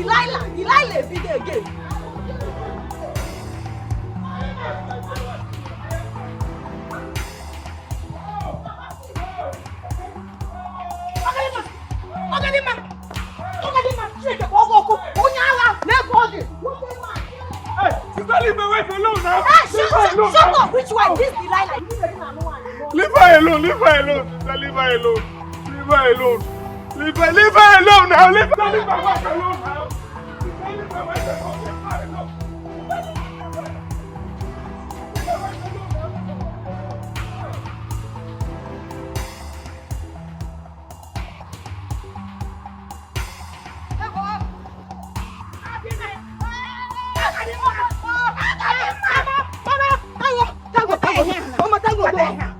Delilah video again. Leave my wife alone now. Shut up! Which one? This Delilah. Leave her alone. Leave her alone. Leave her alone. Leave her alone. Leave her alone now. Leave my wife alone now. Leave my wife alone.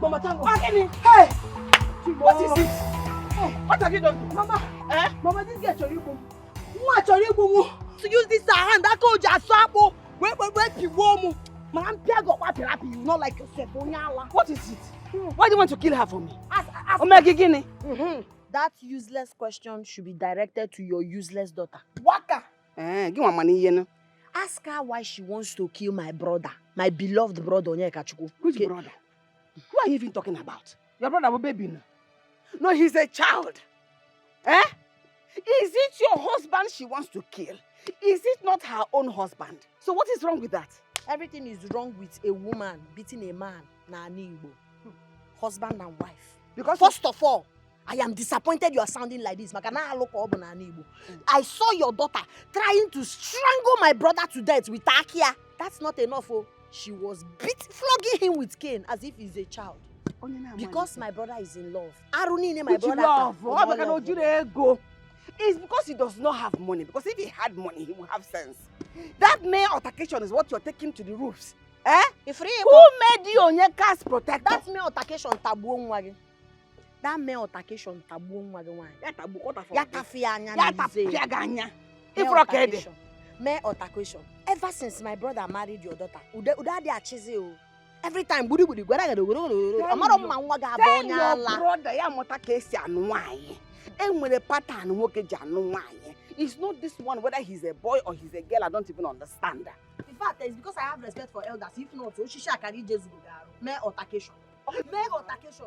Mama, Tango. Hey! What is it? What have you done? Mama, Mama, this girl Choribu. To use this hand, that coach just swap. Wait, you warm. Man, Piago, what happy? You not like yourself. What is it? Why do you want to kill her for me? That useless question should be directed to your useless daughter. Waka. Give her money, you know. Ask her why she wants to kill my brother, my beloved brother, Onyekachuku. Which brother? Who are you even talking about? Your brother was baby now. No, he's a child. Is it your husband she wants to kill? Is it not her own husband? So what is wrong with that? Everything is wrong with a woman beating a man. Husband and wife. Because first of all, I am disappointed you are sounding like this. I saw your daughter trying to strangle my brother to death with Akia. That's not enough. She was flogging him with cane as if he's a child. Because my brother is in love. My brother. It's because he does not have money. Because if he had money, he would have sense. That mere altercation is what you're taking to the roofs. Who made you Onyeka's protector? That mere altercation taboo. That mere altercation taboo. Mere altercation. Ever since my brother married your daughter, every time your brother it's not this one, whether he's a boy or he's a girl, I don't even understand. In fact, it's because I have respect for elders. If not, so she shall carry Jesus. Mere altercation. Mere altercation.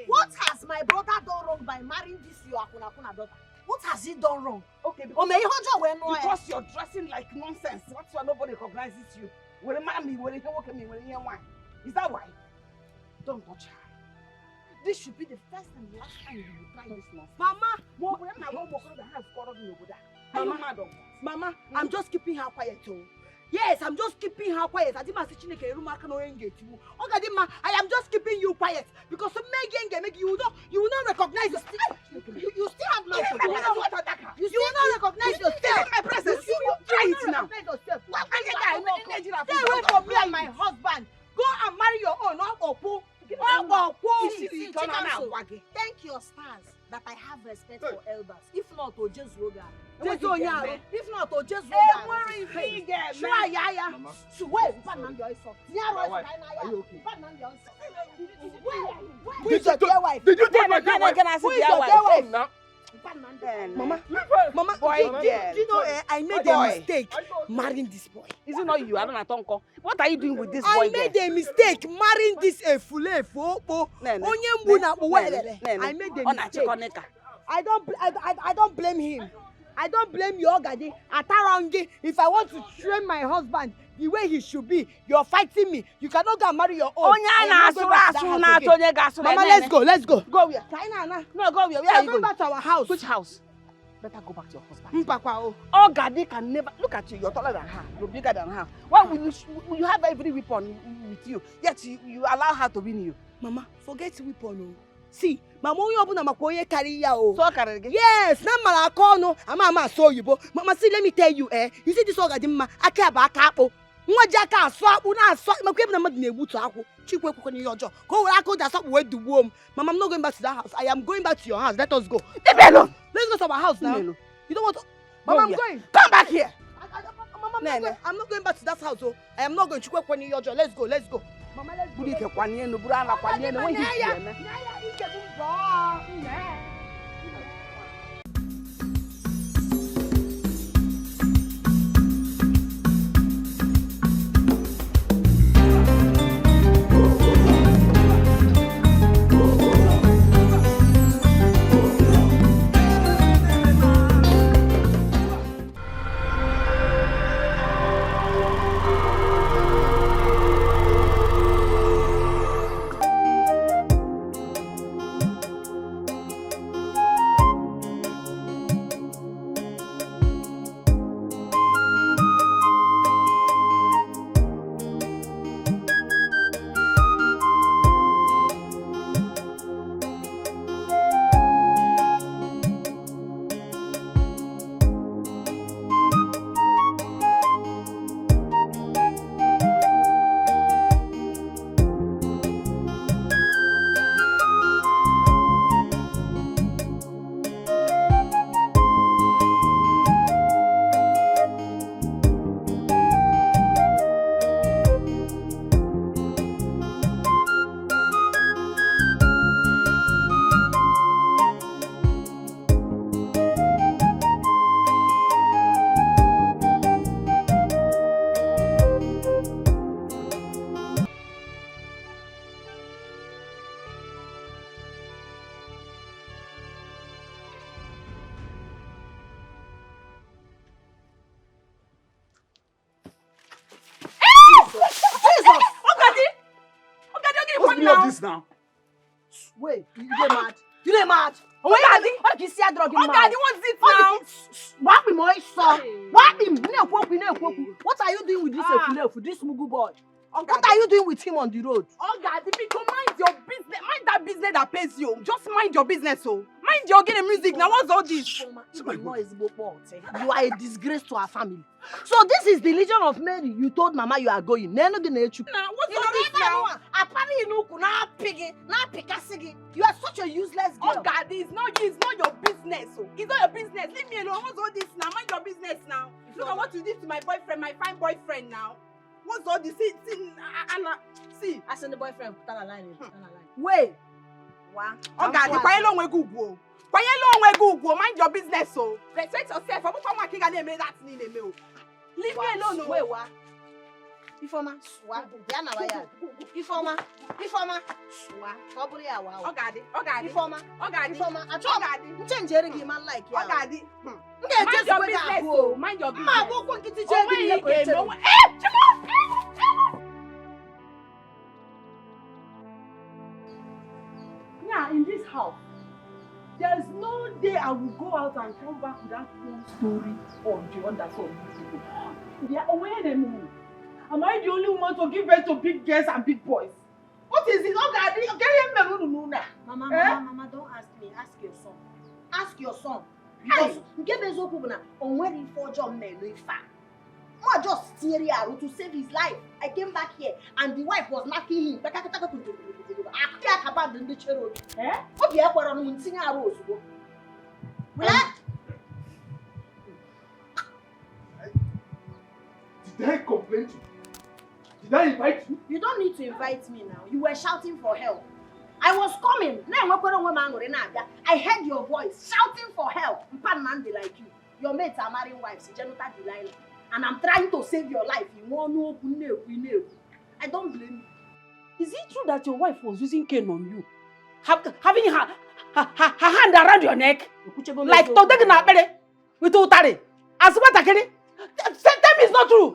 What has my brother done wrong by marrying this your Akuna daughter? What has he done wrong? Okay, because you're dressing like nonsense. That's why nobody recognizes you. Is that why? Don't touch her. This should be the first and last time you will try this nonsense. Mama, I'm just keeping her quiet too. Yes, I'm just keeping her quiet. I am just keeping you quiet because you will not recognize yourself. You still have no you will not recognize yourself. My presence. You try it now. Stay away from me and my husband. Go and marry your own. Thank your stars that I have respect for elders. If not, just yoga. If not, just yoga. Did you take my dear wife? Who is your dear wife now? Mama, boy, do you know I made a mistake marrying this boy? Is it not you? I don't know. What are you doing with this boy? I made a mistake marrying this I made a mistake. I don't blame him. I don't blame you, Ogadi. Atarangi, if I want to train my husband the way he should be, you're fighting me. You cannot go and marry your own. Mama, let's go. Go where? No, go where? Where are you going? Back to our house. Which house? Better go back to your husband. Ogadi can never look at you. You're taller than her. You're bigger than her. Why will you have every weapon with you? Yet you allow her to win you. Mama, forget weapon. See, Mama, you open a carry ya. So carry again? Yes, now Malakono. Mama saw you, Mama, see, let me tell you, you see this Ogadi, I care about capo. Mwajaka swap una swap makwebe na mad nebutu ako. Chikwe kukoni yojo. Go wako just up with the womb. Mama, I'm not going back to that house. I am going back to your house. Let us go. Leave me alone. Let's go to our house now. You don't want to Mama, I'm going. Come back here. Mama, I'm not going back to that house. Oh. I am not going to chikwe kukoni yojo. Let's go. Mama, let's go. Budi ke kwanye no burana kwanye no when he here na. of this now? Wait, you get mad? You get mad? Ogadi, what you see a drug in mouth? Ogadi, what's it now? What my son? What are you doing with this Mugu boy? What are you doing with him on the road? Ogadi, because mind your business. Mind that business that pays you. Just mind your business, oh. Mind your getting music. Now what's all this? You are a disgrace to our family. So this is the Legion of Mary. You told Mama you are going. Now what's all this now? You are such a useless girl. Ogadi, it's not you. It's not your business, oh. It's not your business. Leave me alone. What's all this now? Mind your business now. Look at what you did to my boyfriend, my fine boyfriend now. What's all this? See. I send the boyfriend. Wait. Ogadi, mind your business, oh. Respect yourself. Leave me alone, oh. Wait, what? Ifoma, swa, Diana waya. Ifoma, swa, probably a wow. Ogadi, Ifoma, Ogadi. Change your man like you. Ogadi. Mind your business, oh. Mind your business. Ma, go get it. Yeah, in this house, there is no day I will go out and come back without one story or the other for people. They are aware they move. Am I the only woman to give birth to big girls and big boys? What is it? Mama, don't ask me. Ask your son. Ask your son. Because I just steer to save his life. I came back here and the wife was knocking him. Did I complain to you? Did I invite you? You don't need to invite me now. You were shouting for help. I was coming. I heard your voice shouting for help. Mpanmande like you. Your mates are marrying wives. And I'm trying to save your life. I don't blame you. Is it true that your wife was using cane on you? Having her hand around your neck? Like with Utari? As what I can? Tell me it's not true.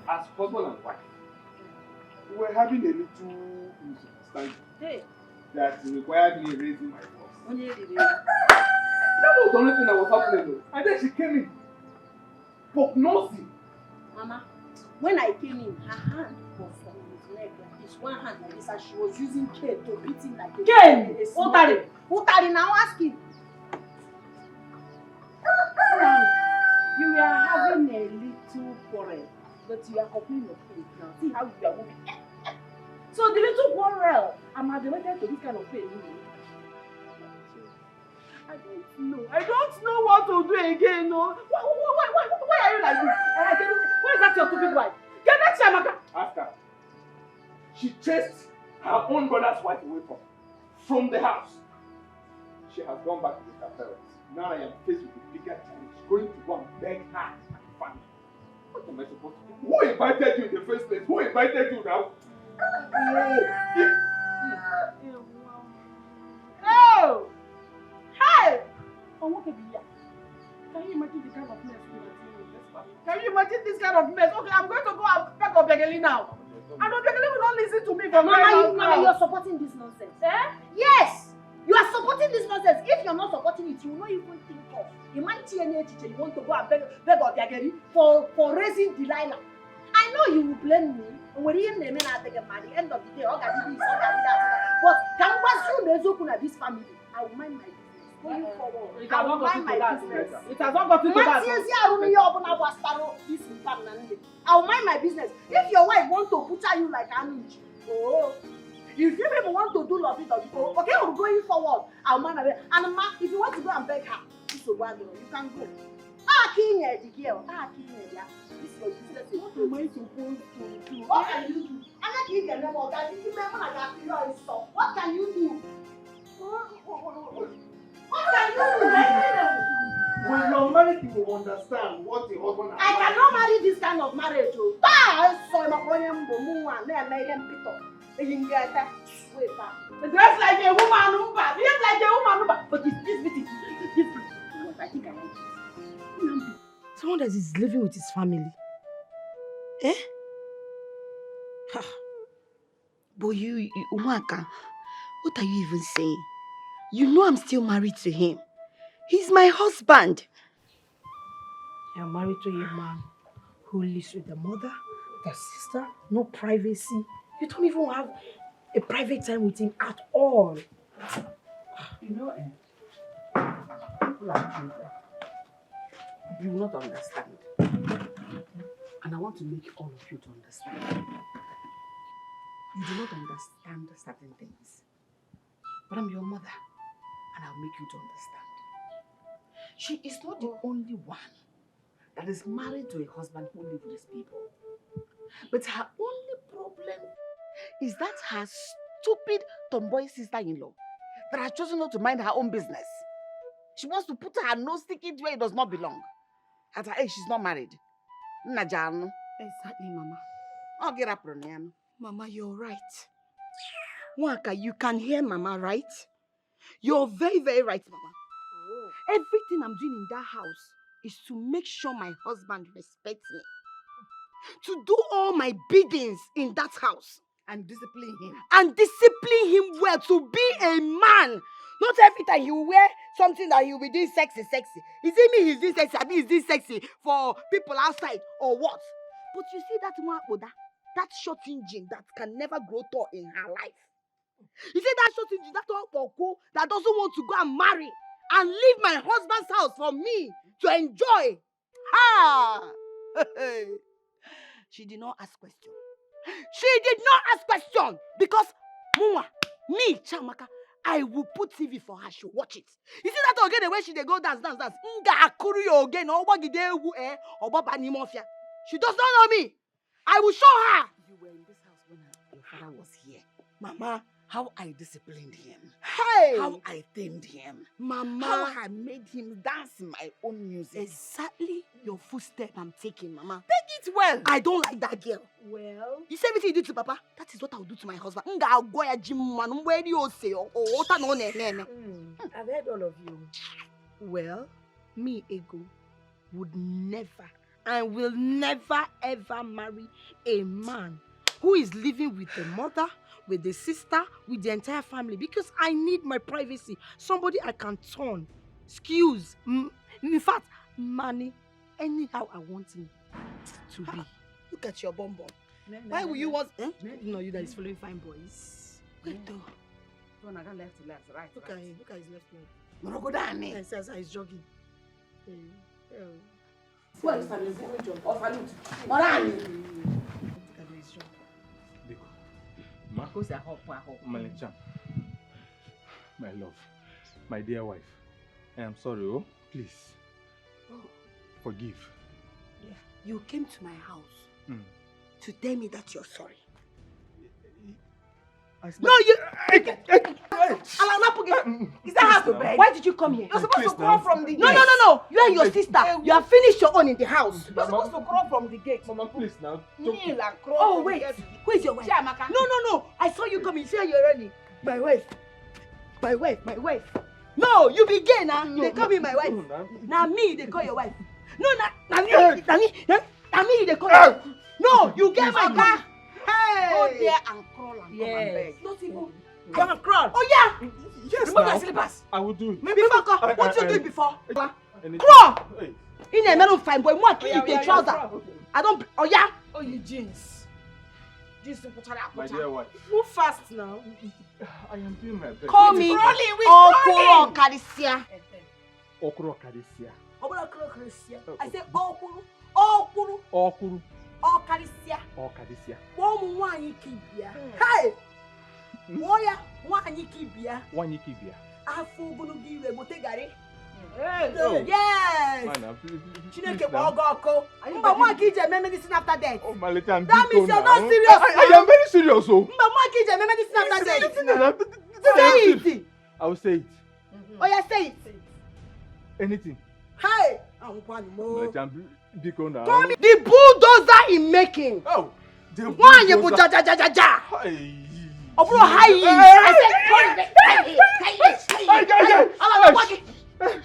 As husband and wife, we were having a little misunderstanding that required me raising my voice. That was the only thing that was happening though. And then she came in. Prognosing. Mama, when I came in, her hand was on his leg like this, one hand like this, and she was using cane to beat him like a cane. Utari, now ask him. You were having a little quarrel, but you are complaining of pain now. See how you are moving. So the little quarrel, I'm admitted to this kind of pain. I don't know what to do again. No. Why are you like this? Where is that your stupid wife? Get that Shamaka. After she chased her own brother's wife away from the house. She has gone back with her parents. Now I am faced with a bigger challenge, going to go and beg her and the family. What am I supposed to do? Who invited you in the first place? Who invited you now? Oh! Hey! Can you imagine the kind of mess we are doing in this family? Can you imagine this kind of mess? Okay, I'm going to go and beg Ogbeni now. And Ogbeni will not listen to me for Mama, you're supporting this nonsense. Yes! You are supporting this nonsense. If you're not supporting it, you will not even think of. You might see any teacher, you want to go and beg Ogbeni for raising Delilah. I know you will blame me. When you name it at the end of the day, Ogadi this, Ogadi that. But can you assume this family? I will mind my business. Going forward, I will mind my business. It has not got to that. I will mind my business. If your wife wants to butcher you like Anuj, if you people want to do lovey dovey, okay, we're going forward. I'll mind my business. And ma, if you want to go and beg her, you can go. The girl. This is your business. What am I supposed to do? What can you do? What can you do? What can you do? When you're married, you will understand what the husband has. I cannot marry this kind of marriage. Dress like a woman, behave like a woman, but this meeting, I think I like it. Someone that is living with his family. But you, Umaka, what are you even saying? You know I'm still married to him. He's my husband. You're married to a man who lives with the mother, the sister, no privacy. You don't even have a private time with him at all. You know, people like you will not understand. And I want to make all of you to understand. You do not understand certain things. But I'm your mother, and I'll make you to understand. She is not the only one that is married to a husband who lives with his people. But her only problem is that her stupid tomboy sister-in-law that has chosen not to mind her own business. She wants to put her nose sticky where it does not belong. At her age, she's not married. Najano. Exactly, Mama. I'll get up on him. Mama, you're right. Waka, you can hear Mama, right? You're very, very right, Mama. Oh. Everything I'm doing in that house is to make sure my husband respects me. To do all my biddings in that house. And discipline him. And discipline him well, to be a man. Not every time he will wear something that he will be doing sexy. Is it me he's doing sexy? I mean, he's doing sexy for people outside or what? But you see that one, that short engine that can never grow tall in her life. You see that short engine, that Okonkwo that doesn't want to go and marry and leave my husband's house for me to enjoy. Ha! She did not ask question. She did not ask question because Mwa, me, Chamaka, I will put TV for her. She'll watch it. You see that Ogadi where she they go dance. Nga akuru yo again. She does not know me. I will show her. You were in this house when your father was here. Mama, how I disciplined him. Hey! How I tamed him. Mama. How I made him dance my own music. Exactly your footstep I'm taking, Mama. Take it well. I don't like that girl. Well, You see everything you do to Papa? That is what I will do to my husband. I've heard all of you. Well, me, Ego, would never and will never ever marry a man who is living with the mother, with the sister, with the entire family, because I need my privacy. Somebody I can turn, excuse, in fact, money, anyhow I want him to be. Look at your bum bum. Why will you want? No, you that is following fine boys. Wait though. Turn again left to left, right. Look at him. Look at his left leg. No, go down. He says he's jogging. Well, salute. Oh, salute. Morani. Look at his jump. Ma, Go say hop. Malicha, my love, my dear wife, I am sorry, oh, please, forgive. Yeah. You came to my house to tell me that you're sorry. No, you. Is that how to bed? Why did you come here? You're supposed to crawl from the gate. No. You and your sister. You have finished your own in the house. You're supposed to crawl from the gate. Mama, please now. Kneel and crawl. Oh from wait, the gate. who is your wife? Chiamaka. No. I saw you coming. Say you're ready. My wife. No, you be gay now. They call me my wife. Now me, they call your wife. No, now me, they call your wife. No, you get my car. Hey. Go there and crawl and come and beg. Not even. Come and crawl. Oh yeah. Yes, Remove now. your slippers. I will do it. Before crawl. What you do before? Anything. Crawl. Hey. In a melon fine boy, more kill the trouser. I don't. Oh yeah. Oh, you jeans. Jeans. My dear wife, Move fast now. I am doing my best. Call me. Crawling. Kadisia. Okro Kadisia. I say Okuru. Okuru. Kadisia. Kadisia. One one kibia. Hey. Moya one kibia. One Yikibia. Afu gunu giwe botegari. Hey. Yes. Man, Chineke Ogoko. Mba one kije medicine after death. Oh, my little That means you're not serious. I am very serious, oh. Mba one kije medicine after death. Say Say it. I will say it. Oh yeah, say it. Anything. Hey. Biko now. Call me the bulldozer in making. Oh. The One you bulldozer. put ja. Hey. Obro high.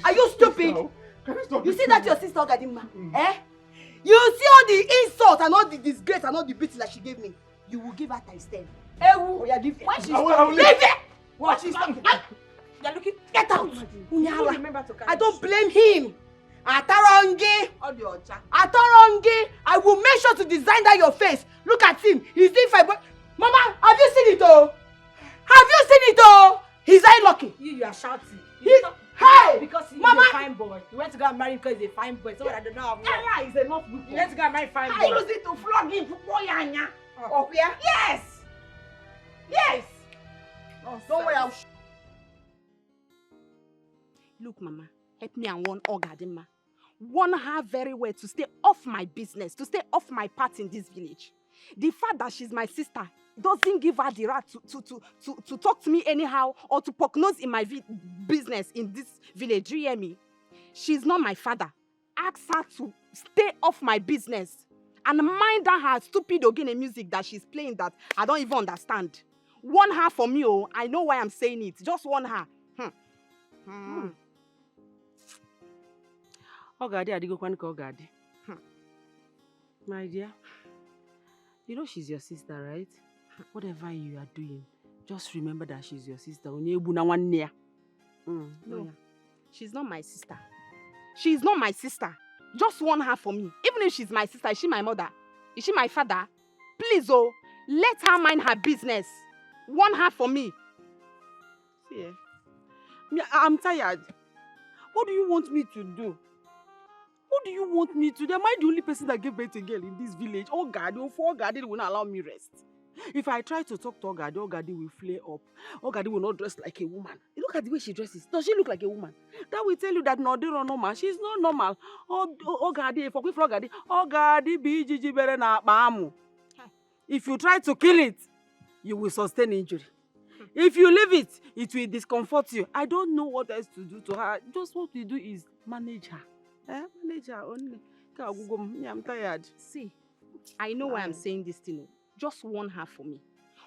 Are you stupid? You see that your sister Ogadima? You see all the insult and all the disgrace and all the beating that she gave me. You will give her times 10. Oh, yeah, leave it. Why she's I will coming? leave. Leave it! What she's coming? You're looking. Get out! Unyala. Remember to carry I don't blame him. Atarongi! all the ocha. Atarongi! I will make sure to design that your face. Look at him. He's doing fine. Mama, have you seen it oh? Have you seen it oh? He's eye lucky. You are shouting. Hey! Because he's Mama! a fine boy. You went to go and marry him because he's a fine boy. So I don't know. Allah is enough with You went to go and marry fine I boy. use it to flog him for boyanya. Oh, yeah? Yes! Yes! Oh, Don't worry, I'll Look, Mama, help me and warn Ogadi, ma. Warn her very well to stay off my business, to stay off my part in this village. The fact that she's my sister doesn't give her the right to talk to me anyhow or to poke nose in my business in this village. Do you hear me? She's not my father. Ask her to stay off my business and mind her stupid Ogene music that she's playing that I don't even understand. Warn her for me, oh. I know why I'm saying it. Just warn her. Ogadi, Ogadi. My dear, you know she's your sister, right? Whatever you are doing, just remember that she's your sister. No, she's not my sister. She's not my sister. Just warn her for me. Even if she's my sister, is she my mother? Is she my father? Please, oh, let her mind her business. Warn her for me. See, I'm tired. What do you want me to do? What do you want me to do? Am I the only person that gave birth to a girl in this village? Ogadi, Ogadi will not allow me rest. If I try to talk to Ogadi, Ogadi will flare up. Ogadi will not dress like a woman. Look at the way she dresses. Does she look like a woman? That will tell you that no, they're not normal. She's not normal. Ogadi, Ogadi, be bere na akpamu. If you try to kill it, you will sustain injury. If you leave it, it will discomfort you. I don't know what else to do to her. Just what we do is manage her. Manage her only. I'm tired. See, I know why I'm saying this thing. Just warn her for me.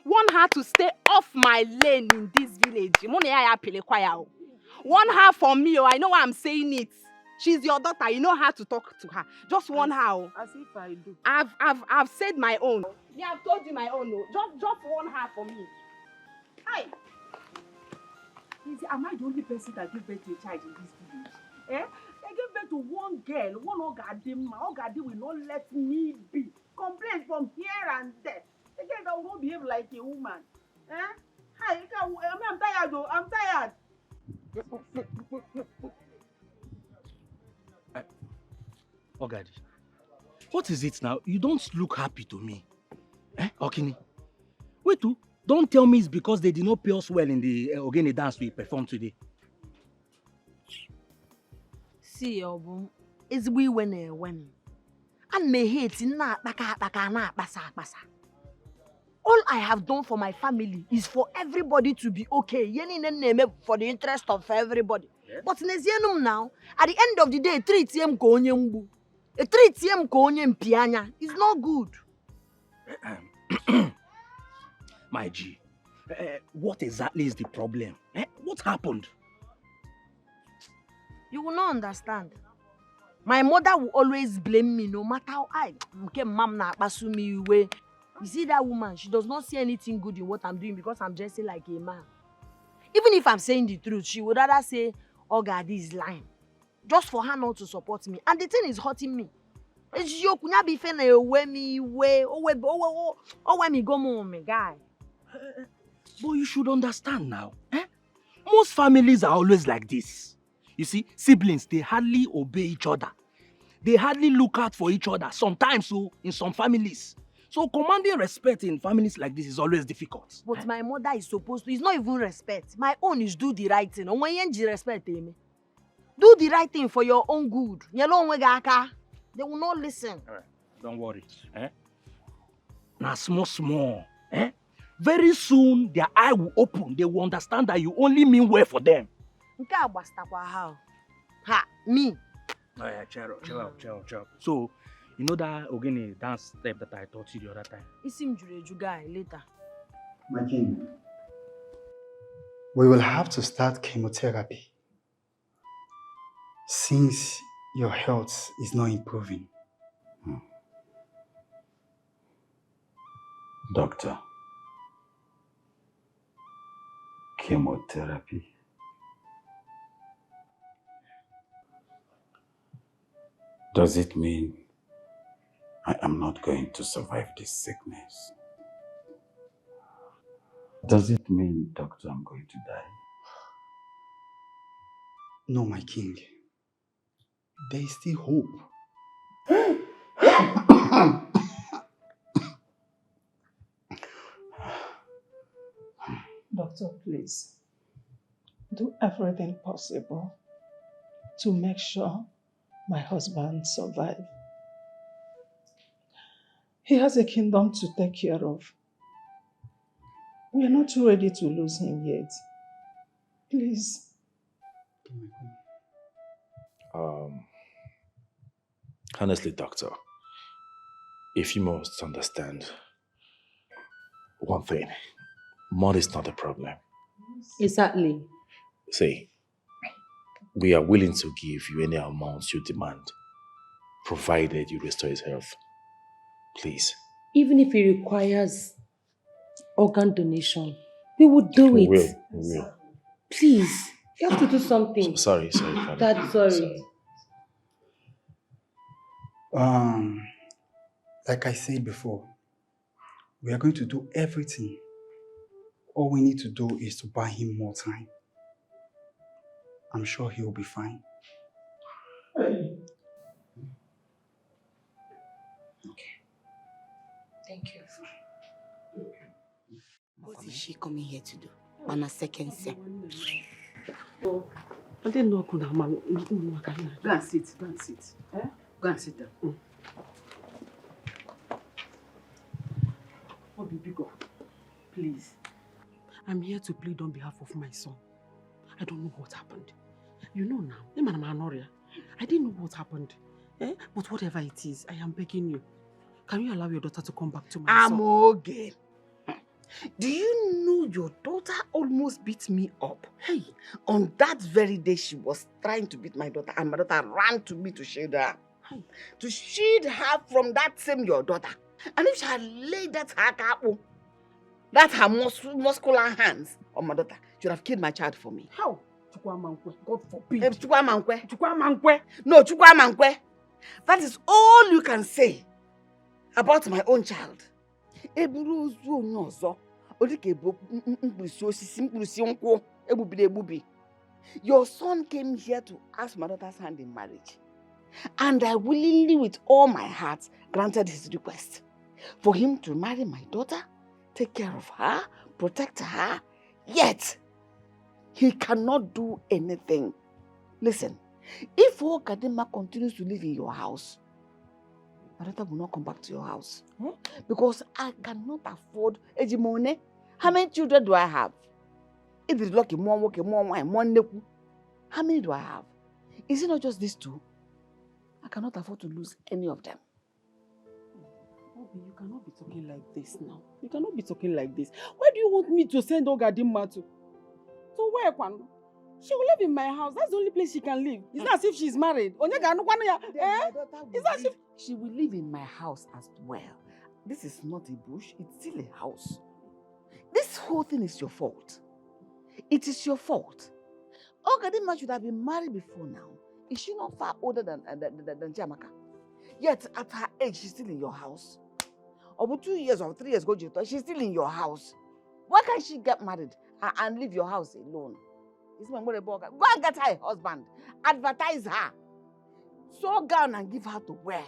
Warn her to stay off my lane in this village. Warn her for me. I know why I'm saying it. She's your daughter. You know how to talk to her. Just warn her. As if I do. I've said my own. Yeah, I've told you my own. Just warn her for me. Hi. Am I the only person that gave birth to a child in this village? I gave birth to one girl, one Ogadi. Ogadi will not let me be. Complaints from here and there. The girl that will not behave like a woman. Hi, I'm tired though. I'm tired. Ogadi, what is it now? You don't look happy to me. Okini? Wait, don't tell me it's because they did not pay us well in the Ogene dance we performed today. See, Obu, it's we when. And me hate na basa. All I have done for my family is for everybody to be okay. For the interest of everybody. Yes. But now, at the end of the day, treat him ko pianya. It's not good. My G, what exactly is the problem? What happened? You will not understand. My mother will always blame me no matter how you see that woman, she does not see anything good in what I'm doing because I'm dressing like a man. Even if I'm saying the truth, she would rather say, oh God, this is lying. Just for her not to support me. And the thing is hurting me. It's you could not be fair me go my guy. But you should understand now. Most families are always like this. You see, siblings, they hardly obey each other. They hardly look out for each other. Sometimes, in some families. So commanding respect in families like this is always difficult. But my mother is supposed to. It's not even respect. My own is do the right thing. When you respect me, do the right thing for your own good. They will not listen. All right. Don't worry. Now small. Very soon their eye will open. They will understand that you only mean well for them. Me. Oh yeah, chill out. So, you know that Ogene dance step that I taught you the other time? It's him guy later. My king, we will have to start chemotherapy since your health is not improving. Doctor, Chemotherapy. Does it mean I am not going to survive this sickness? Does it mean, doctor, I'm going to die? No, my king. There is still hope. Doctor, please, do everything possible to make sure my husband survives. He has a kingdom to take care of. We are not ready to lose him yet. Please. Honestly, doctor, if you must understand one thing, money is not a problem. Exactly. See, we are willing to give you any amount you demand, provided you restore his health. Please. Even if it requires organ donation, we would do it. We will. Please, you have to do something. Sorry, Father. Dad, sorry. Like I said before, we are going to do everything. All we need to do is to buy him more time. I'm sure he'll be fine. Okay. Thank you. What is she coming here to do? On a second set. I didn't know could have Go and sit. Go and sit. Eh? Go and sit down. Obibigo, please. I'm here to plead on behalf of my son. I don't know what happened. You know now, I didn't know what happened. But whatever it is, I am begging you. Can you allow your daughter to come back to my son? Amoge. Do you know your daughter almost beat me up? Hey, on that very day she was trying to beat my daughter and my daughter ran to me to shield her. To shield her from that same your daughter. And if she had laid her muscular hands on my daughter, she would have killed my child for me. How? Chukwamankwe, God forbid. Chukwamankwe. No, Chukwamankwe. That is all you can say about my own child. Your son came here to ask my daughter's hand in marriage. And I willingly, with all my heart, granted his request. For him to marry my daughter, take care of her, protect her. Yet, he cannot do anything. Listen, if Okadima continues to live in your house, my daughter will not come back to your house. Because I cannot afford Ejimone. How many children do I have? If it's lucky, more work, more wine, more neku. How many do I have? Is it not just these two? I cannot afford to lose any of them. Obi, you cannot be talking like this now. You cannot be talking like this. Why do you want me to send Ogadima to? So where, Kwan? She will live in my house. That's the only place she can live. It's not as if she's married. It's not as if she will live in my house as well. This is not a bush, it's still a house. This whole thing is your fault. It is your fault. Ogadima should have been married before now. Is she not far older than Jamaka? Yet at her age, she's still in your house. Over 2 years or 3 years ago, she's still in your house. Why can't she get married and leave your house alone? Go and get her a husband. Advertise her. Sew gown and give her to wear.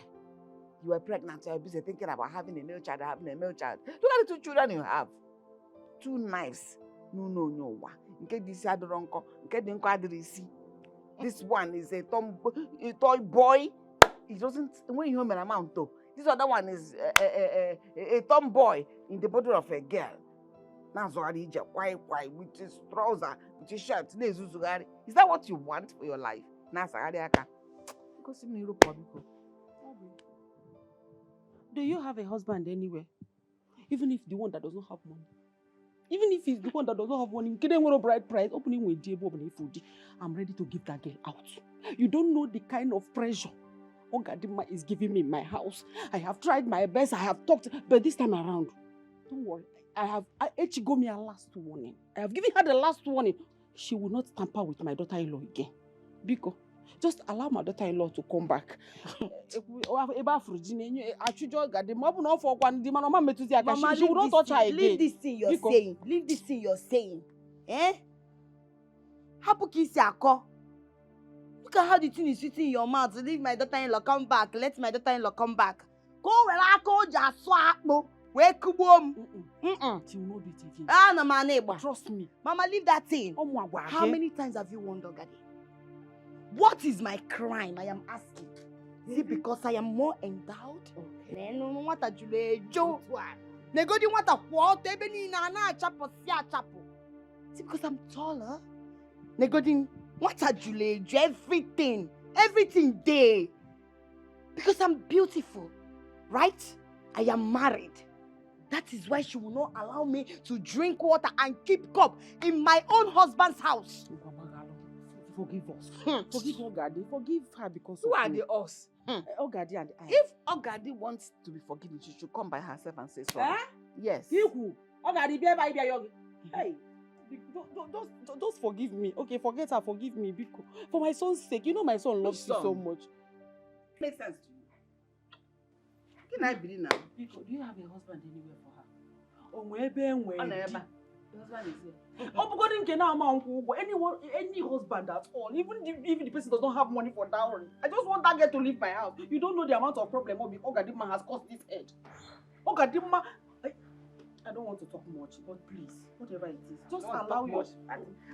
You were pregnant, you were busy thinking about having a male child. Look at the 2 children you have. 2 knives. No. This one is a toy boy. It doesn't, when you have an amount though. This other one is a tomboy in the body of a girl. Now Ogadi white with his trouser, with his shirt. Is that what you want for your life? Do you have a husband anywhere? Even if the one that does not have money. Even if it's the one that does not have money, bright price, opening with I'm ready to give that girl out. You don't know the kind of pressure Ogadima is giving me in my house. I have tried my best, I have talked, but this time around, don't worry. Echi got me a last warning. I have given her the last warning. She will not tamper with my daughter-in-law again. Biko, just allow my daughter-in-law to come back. Mama, she will not touch her again. Leave this thing you're saying. Leave this thing you're saying. Eh? Look at how the thing is sitting in your mouth. Leave my daughter-in-law come back. Let my daughter-in-law come back. Go where I go just swap. Wake up. She will not do it again. Ah, no, my neighbor. Trust me. Mama, leave that thing. How many times have you won Ogadi? What is my crime? I am asking. Is it because I am more endowed? Okay. No, what a Joe. Negodi what a what? Is it because I'm taller? Negodi what a Julie? Everything there. Because I'm beautiful, right? I am married. That is why she will not allow me to drink water and keep cup in my own husband's house. Forgive us. Forgive Ogadi. Forgive her because Who of are you. the us? Ogadi and I. If Ogadi wants to be forgiven, she should come by herself and say sorry. Yes. Ogadi, hey, just forgive me. Okay, forget her. Forgive me, Biko. For my son's sake, you know my son loves you so much. Makes sense to you. Can I believe now? Biko, do you have a husband anywhere for her? The husband is here. Any husband at all, even if the person does not have money for dowry. I just want that girl to leave my house. You don't know the amount of problem Ogadima has caused this head. Ogadima, I don't want to talk much, but please, whatever it is, just allow your...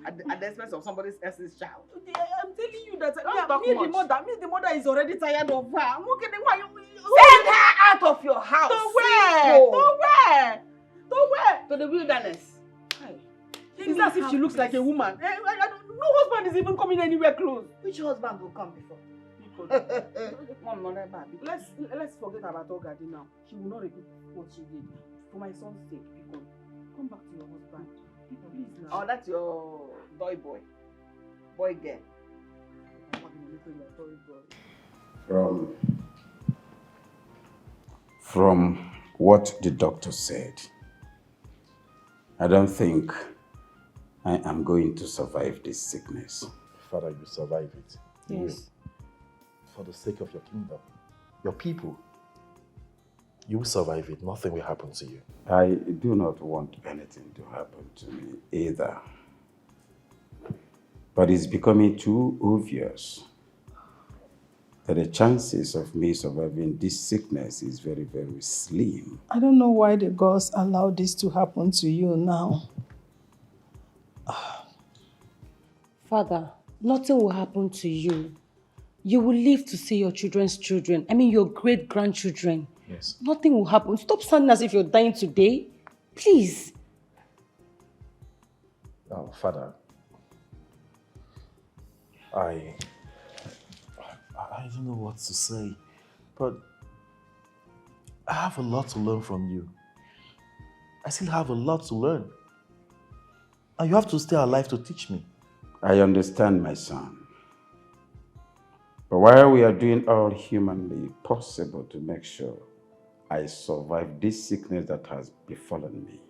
At the expense of somebody else's child. I'm telling you that the mother is already tired of her. Send her out of your house. To where? To where? To the wilderness. It's as if she looks like a woman. No husband is even coming anywhere close. Which husband will come before? Let's forget about Ogadi now. She will not repeat what she did. For my son's sake, because come back to your husband. Please now. Oh, that's your boy girl. From what the doctor said, I don't think I am going to survive this sickness. Father, you survive it. Yes. You will. For the sake of your kingdom, your people, you will survive it. Nothing will happen to you. I do not want anything to happen to me either. But it's becoming too obvious that the chances of me surviving this sickness is very, very slim. I don't know why the gods allow this to happen to you now. Father, nothing will happen to you. You will live to see your children's children. I mean, your great-grandchildren. Yes. Nothing will happen. Stop standing as if you're dying today. Please. Now, Father, I don't know what to say, but I have a lot to learn from you. I still have a lot to learn. And you have to stay alive to teach me. I understand, my son. But while we are doing all humanly possible to make sure I survive this sickness that has befallen me,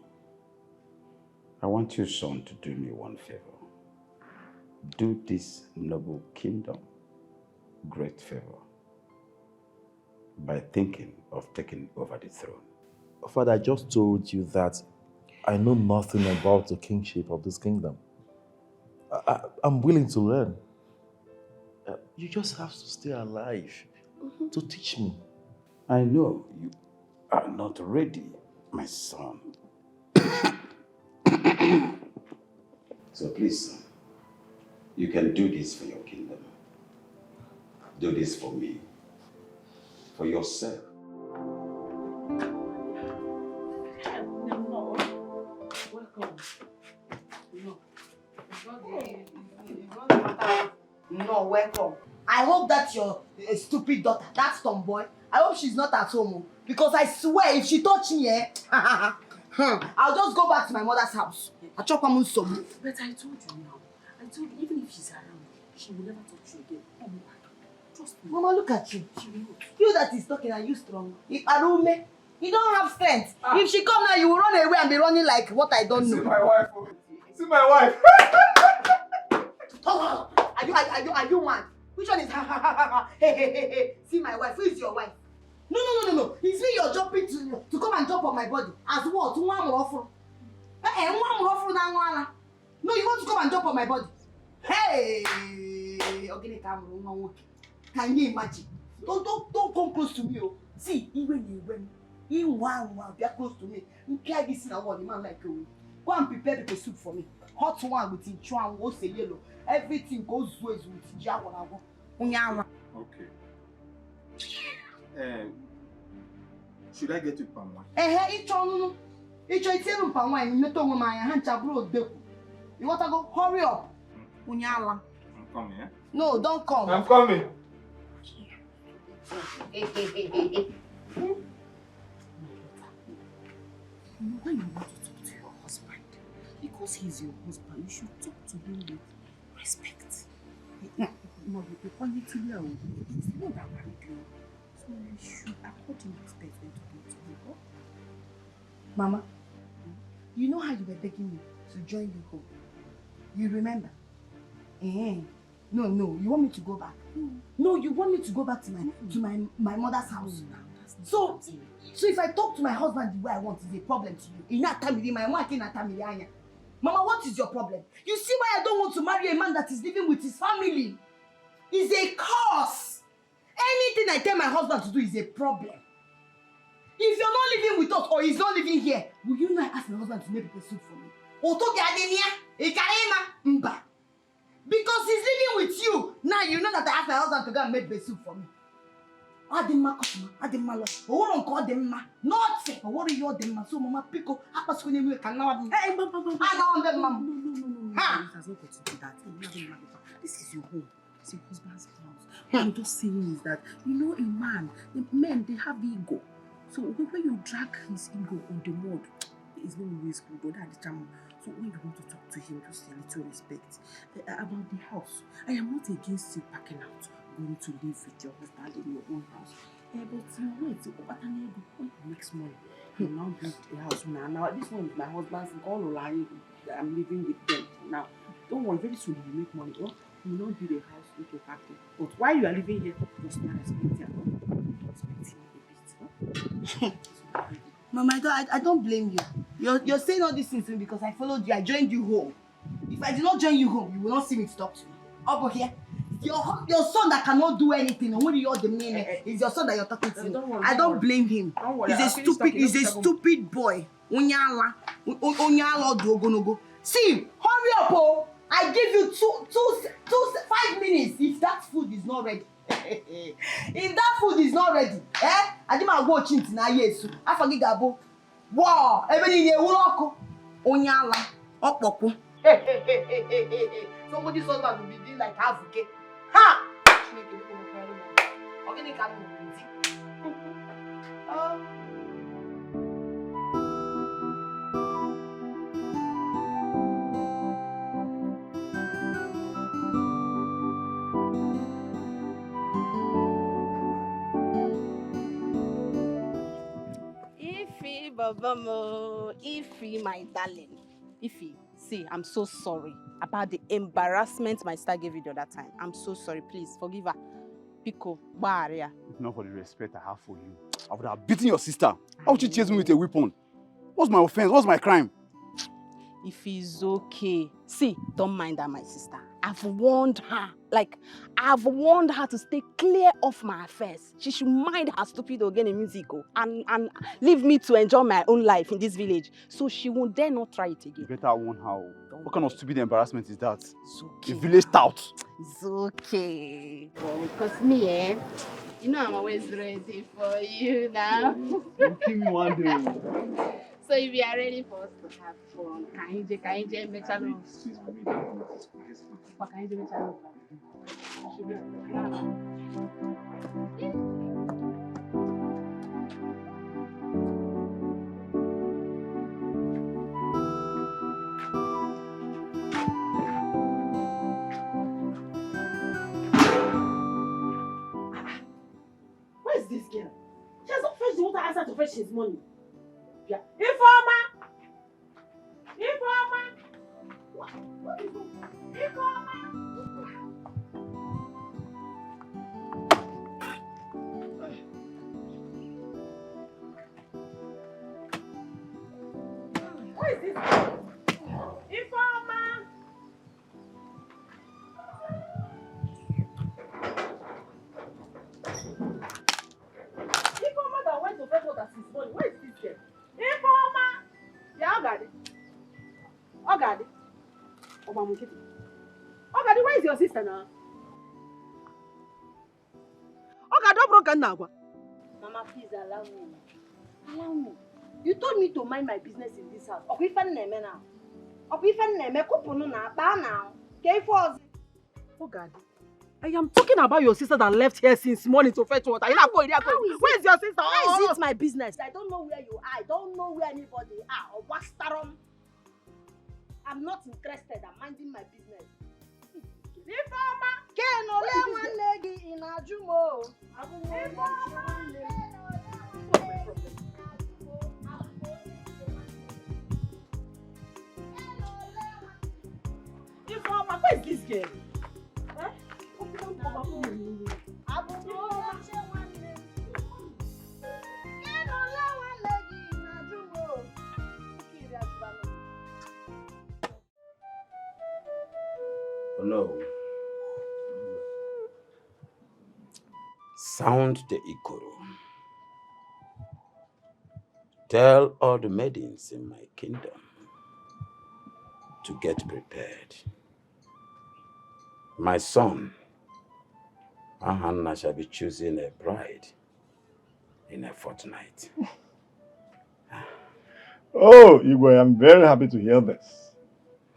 I want you, son, to do me one favor. Do this noble kingdom great favor by thinking of taking over the throne. Father, I just told you that I know nothing about the kingship of this kingdom. I'm willing to learn. You just have to stay alive to teach me. I know you are not ready, my son. So please, son, you can do this for your kingdom. Do this for me, for yourself. No, welcome. I hope that's your stupid daughter, that tomboy. I hope she's not at home. Because I swear, if she touch me, I'll just go back to my mother's house. But I told you now. I told you, even if she's around, she will never touch you again. Oh my God. Trust me. Mama, look at you. You that is talking, are you strong? If Arume, You don't have strength. If she come now, you will run away and be running like what I don't know. See my wife. See my wife. Oh, are you mad? Which one is hey. See my wife. Who is your wife? No. It's me you're jumping to come and jump on my body. As what? No, you want to come and jump on my body. Hey! Okay, can you imagine? Don't come close to me. See, even you be close to me. You can't get a man like you. Go and prepare the soup for me. Hot one with inchuan, what's a yellow. Everything goes with jawa. Okay. Should I get you palm wine? Each one. It's palm wine. You don't my hand chabro deku. You want to go? Hurry up. I'm coming, eh? No, don't come. I'm coming. Why you want to talk to your husband? Because he's your husband, you should talk to him with respect. No, you can't tell you. He's not that married you. So you should accord him respect and talk to him. Mama, you know how you were begging me to join you home? You remember? No, you want me to go back? No, you want me to go back to my mother's house. So if I talk to my husband the way I want, it's a problem to you. Mama, what is your problem? You see why I don't want to marry a man that is living with his family? It's a curse. Anything I tell my husband to do is a problem. If you're not living with us or he's not living here, will you not ask my husband to make the soup for me? Because he's living with you. Now you know that I asked my husband to go and make the soup for me. Ademma customer, Ademma love. Oh, don't call them ma. Not say, but what are you them ma? So mama pico, I pass when you can now. Hey, mama. No. It has not got to do that. This is your home. It's your husband's house. What I'm just saying is that, you know, a man, men, they have ego. So when you drag his ego on the mud, it's not always good. Or that the charm. So when you want to talk to him, just a little respect. About the house, I am not against you packing out, going to live with your husband in your own house. But you wait, when you make money, you now build a house. Now this one is my husband's. I'm living with them now. Don't worry, very soon you make money. You will not build a house with your factory. But while you are living here, just not respect him. Mama, I don't blame you. You're saying all these things to me because I followed you. I joined you home. If I did not join you home, you will not see me to talk to me. Over here, your son that cannot do anything, and when you are the man, is your son that you're talking to. I don't blame him. He's a stupid boy. Onyala dogonogo. See, hurry up, oh! I give you 5 minutes if that food is not ready. If that food is not ready, I did my watch into na yesu. I forget gabo. Wow, everybody here uloko. Onyala, okpoko. Somebody's husband will be doing like Avuke. Ha! Ogeni can Ify, my darling. Ify, see, I'm so sorry about the embarrassment my sister gave you the other time. I'm so sorry. Please forgive her. Pico, barrier. If not for the respect I have for you, I would have beaten your sister. How would you chase me with a weapon? What's my offense? What's my crime? If it's okay. See, don't mind her, my sister. I've warned her. I've warned her to stay clear of my affairs. She should mind her stupid Ogeni music and leave me to enjoy my own life in this village. So she won't dare not try it again. You better warn her. What kind of stupid embarrassment is that? It's okay. A village tout. It's okay. Well, because me, you know I'm always ready for you now. You kill me one day. So if you are ready for us to have fun, can you make a love? Where is this girl? She has not fetched she want to ask her to fetch his money. Yeah. Informer! What is it? Informer! What is this? Informer! Informer that went to fetch water since morning. Where is this girl? Informer! Yeah, Ogadi. Ogadi. Ogadi, where is your sister now? Ogadi, don't broken now. Mama, please allow me. Allow me. You told me to mind my business in this house. Ogadi, I am talking about your sister that left here since morning to fetch water. Where is your sister? How is it my business? I don't know where you are. I don't know where anybody are. I'm not interested. I'm minding my business. Informer, where is this girl? Oh no. Sound the ikoro. Tell all the maidens in my kingdom to get prepared. My son, Ahanna, shall be choosing a bride in a fortnight. Oh, Igwe, I'm very happy to hear this.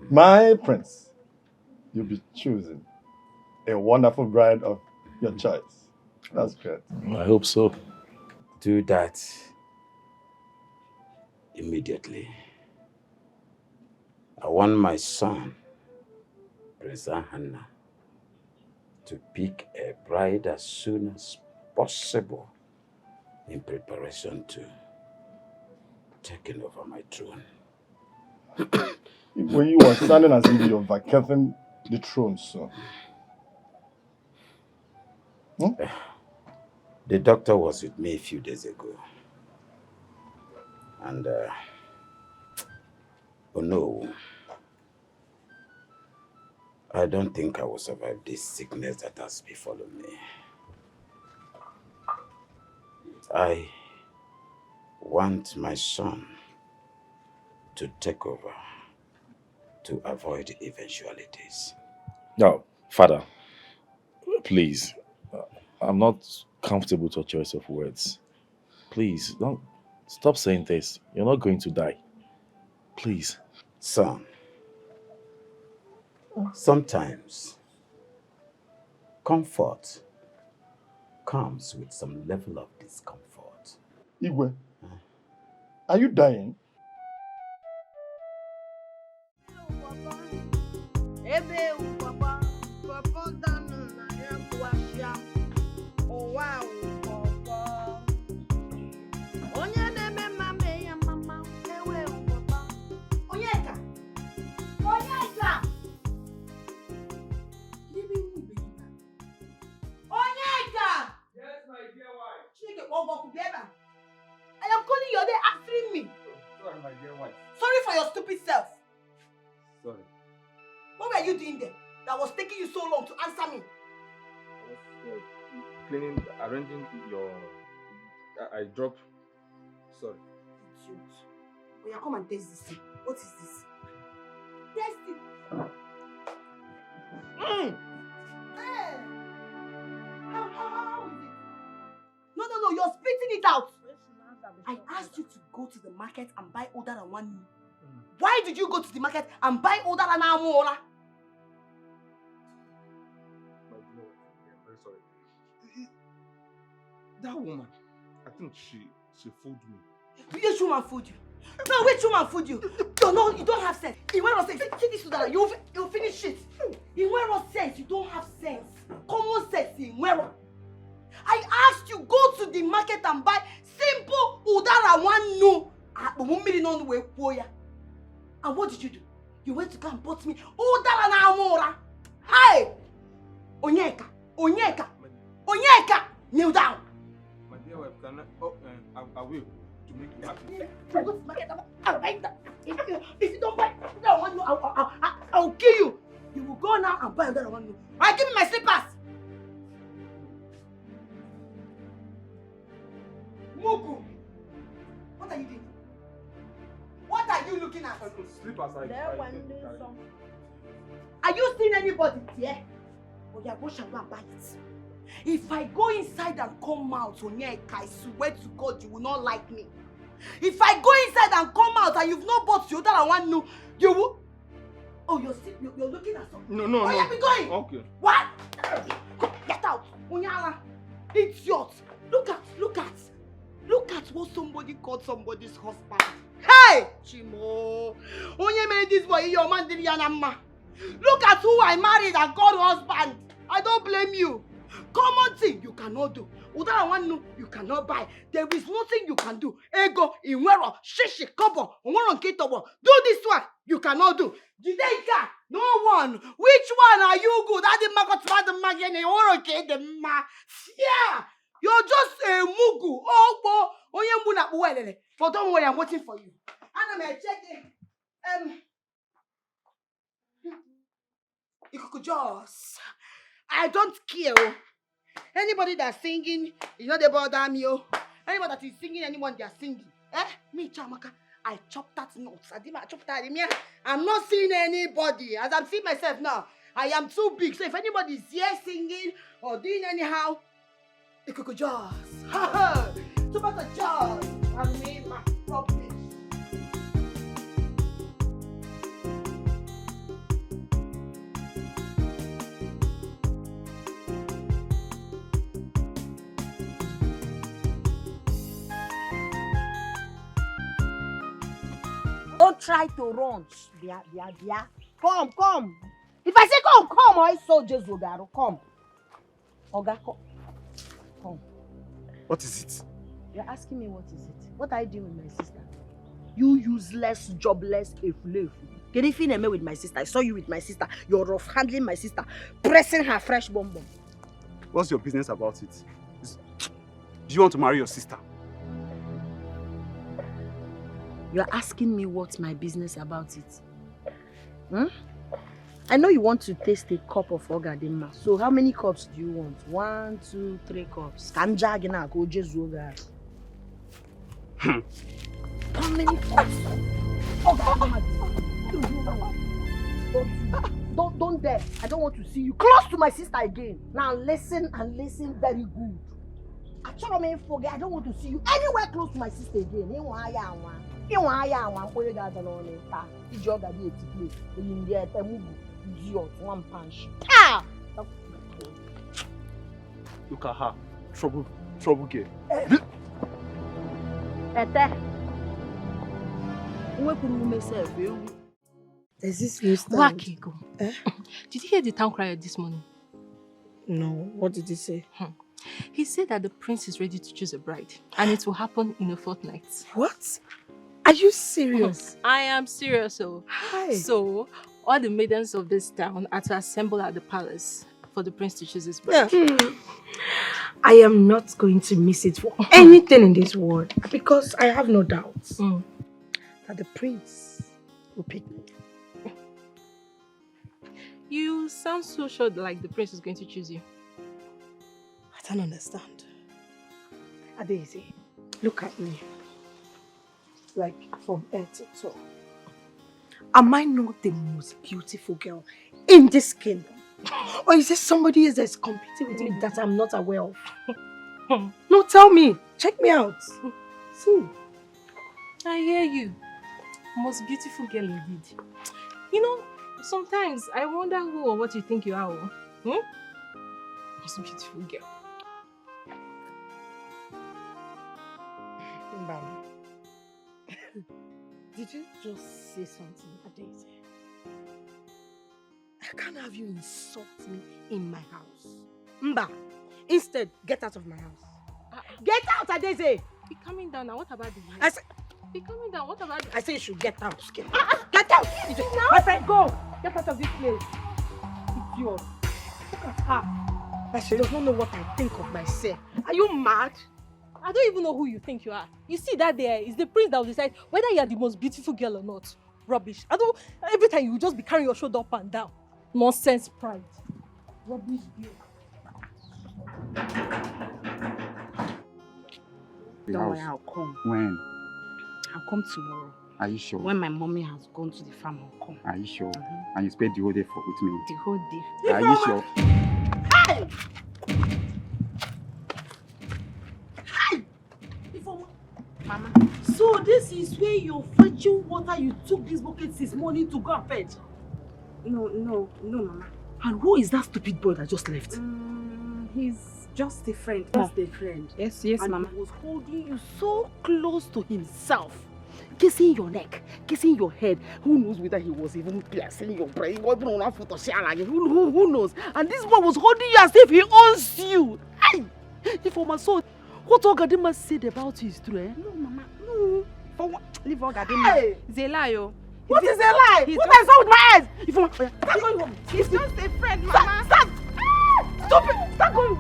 My prince, you'll be choosing a wonderful bride of your choice. That's great. I hope so. Do that immediately. I want my son, Prince Ahanna, to pick a bride as soon as possible in preparation to taking over my throne. When you are sounding as if you're vacating the throne soon. The doctor was with me a few days ago. And, oh no, I don't think I will survive this sickness that has befallen me. I want my son to take over to avoid eventualities. No, Father, please. I'm not comfortable with your choice of words. Please, don't stop saying this. You're not going to die. Please. Son, sometimes comfort comes with some level of discomfort. Igwe, are you dying? I am calling you, they're answering me. Sorry, my dear wife. Sorry for your stupid self. Sorry. What were you doing there that was taking you so long to answer me? I was cleaning, arranging your... I dropped... Sorry. Idiot. Oh, yeah, come and taste this thing. What is this? Taste it. Hey. How is it? No, you're spitting it out. I asked you to go to the market and buy older than 1 meal. Why did you go to the market and buy older than Amola? My dear wife, I'm very sorry. That woman, I think she fooled me. Which woman fooled you? No, which woman fooled you? You don't have sense. In where sense? See this to that. You'll finish it. In where sense? You don't have sense. Common sense in where. I asked you go to the market and buy Simple udara one no. And what did you do? You went to come and bought me udara na amora. Hey! Onyeka! Kneel down! My dear wife, can I will to make you happy. If you don't buy that one, I'll kill you. You will go now and buy another one. Alright, give me my slippers. Mugu, what are you doing? What are you looking at? Slippers, Are you seeing anybody here? Oh yeah, go and go and buy it. If I go inside and come out, Onyeka, I swear to God, you will not like me. If I go inside and come out and you've not bought the other one, no, you will. Oh, you're looking at something. No. Oh, yeah, be going. Okay. What? Get out, Onyala. Idiot. Look at what somebody called somebody's husband. Hey, Chimo. Onye made this boy your man Dirianama. Look at who I married and called husband. I don't blame you. Common thing you cannot do. Udara one you cannot buy. There is nothing you can do. Ego, inwero, shishi, kobo, ongoron kitobo. Do this one you cannot do. Jideka, no one. Which one are you good? I didn't make the magene or okay the ma. Yeah, you're just a mugu. Oh, boy, oyembuna buelele. But don't worry, I'm waiting for you. And I'm checking. Just. I don't care. Anybody that's singing, you know they bother me. Anybody that is singing, anyone they are singing. Me, Chamaka, I chop that notes. I chop that in here. I'm not seeing anybody. As I'm seeing myself now, I am too big. So if anybody is here singing or doing anyhow, it could just. Too much of just. I made my problem. Don't try to run. Bia. Come. If I say come, I saw Jesus Ogaro. Come. Oga, come. What is it? You're asking me what is it? What are you doing with my sister? You useless, jobless, efulefu. Can you feel me with my sister? I saw you with my sister. You're rough handling my sister, pressing her fresh bonbon. What's your business about it? Do you want to marry your sister? You're asking me what's my business about it. I know you want to taste a cup of Ogadi. So how many cups do you want? 1, 2, 3 cups. How many cups? Don't dare. I don't want to see you close to my sister again. Now listen and listen very good. I don't want to see you anywhere close to my sister again. Idiot, one punch. Look at her. Trouble girl. There's this new stand. Wakiko. Did you hear the town crier this morning? No, what did he say? He said that the prince is ready to choose a bride and it will happen in a fortnight. What? Are you serious? I am serious. Hi. So, all the maidens of this town are to assemble at the palace for the prince to choose his bride. I am not going to miss it for anything in this world because I have no doubts that the prince will pick me. You sound so sure like the prince is going to choose you. I don't understand. Adeze, look at me. Like from head to toe. Am I not the most beautiful girl in this kingdom? Or is there somebody else that's competing with me that I'm not aware of? No, tell me. Check me out. See. I hear you. Most beautiful girl indeed. You know, sometimes I wonder who or what you think you are. Most beautiful girl. Did you just say something, Adeze? I can't have you insult me in my house. Mba, instead, get out of my house. Get out, Adeze! Be calming down now. What about the I said, Be calming down. What about the I say you should get out. Get out! My friend, go! Get out of this place. Idiot. Look at her. She does not know what I think of myself. Are you mad? I don't even know who you think you are. You see that there is the prince that will decide whether you are the most beautiful girl or not. Rubbish. I don't. Every time you will just be carrying your shoulder up and down. Nonsense pride. Rubbish girl. Don't worry, I'll come. When? I'll come tomorrow. Are you sure? When my mommy has gone to the farm, I'll come. Are you sure? And you spend the whole day with me? The whole day. Are you sure? Hey! Hey! Mama. So this is where you're fetching water you took this bucket this morning to go and fetch? No, Mama. And who is that stupid boy that just left? He's just a friend. Just a friend. Yes, and Mama. He was holding you so close to himself, kissing your neck, kissing your head. Who knows whether he was even piercing your brain? Who knows? And this boy was holding you as if he owns you. Hey! If my son, what Ogadi must said about you is true, eh? No, Mama. No. For what? Leave Ogadi. Hey! It's a lie, oh. What is a lie? What I saw with my eyes? If start going home. He's just a friend, Mama. Stop! Stop it! Start going.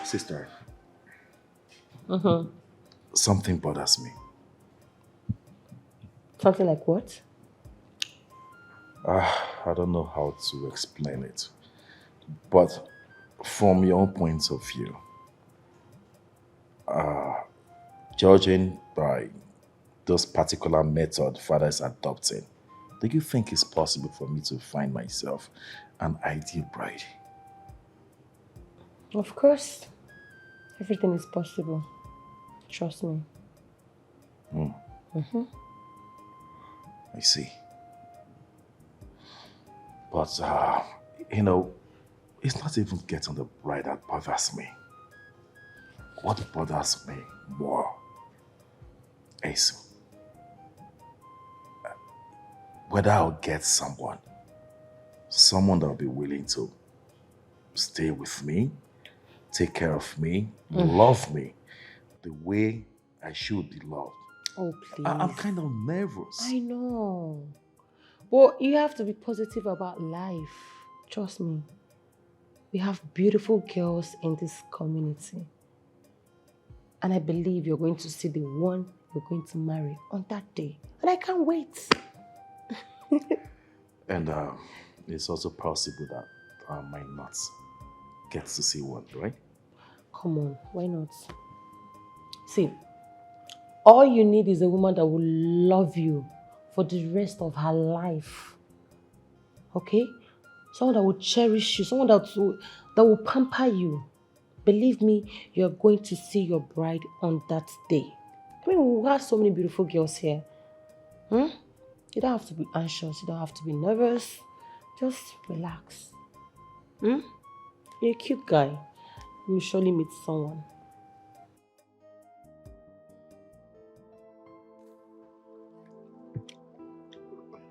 Sister, Mm-hmm. something bothers me. Something like what? I don't know how to explain it. But from your own point of view, judging by this particular method father is adopting, do you think it's possible for me to find myself an ideal bride? Of course. Everything is possible. Trust me. Mm-hmm. I see. But, you know, it's not even getting the bride that bothers me. What bothers me more is whether I'll get someone that'll be willing to stay with me, take care of me, love me the way I should be loved. Oh, please. I'm kind of nervous. I know. But you have to be positive about life. Trust me. We have beautiful girls in this community. And I believe you're going to see the one you're going to marry on that day. And I can't wait. And it's also possible that I might not get to see one, right? Come on, why not? See, all you need is a woman that will love you for the rest of her life. Okay? Someone that will cherish you, someone that will pamper you. Believe me, you're going to see your bride on that day. I mean, we have so many beautiful girls here. You don't have to be anxious, you don't have to be nervous. Just relax. You're a cute guy. You will surely meet someone.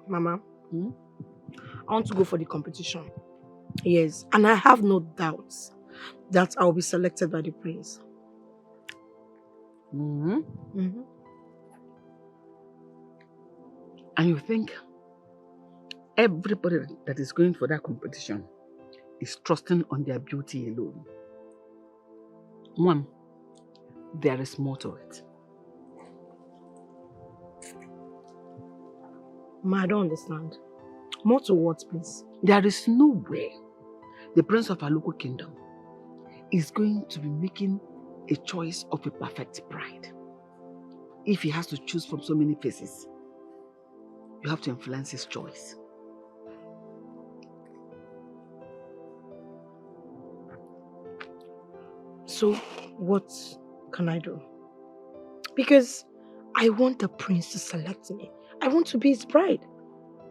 Mama, I want to go for the competition. Yes, and I have no doubts that I'll be selected by the prince. And you think everybody that is going for that competition is trusting on their beauty alone? One, there is more to it. Ma, I don't understand. More to what, please? There is no way the prince of our local kingdom is going to be making a choice of a perfect bride. If he has to choose from so many faces, you have to influence his choice. So, what can I do? Because I want the prince to select me. I want to be his bride.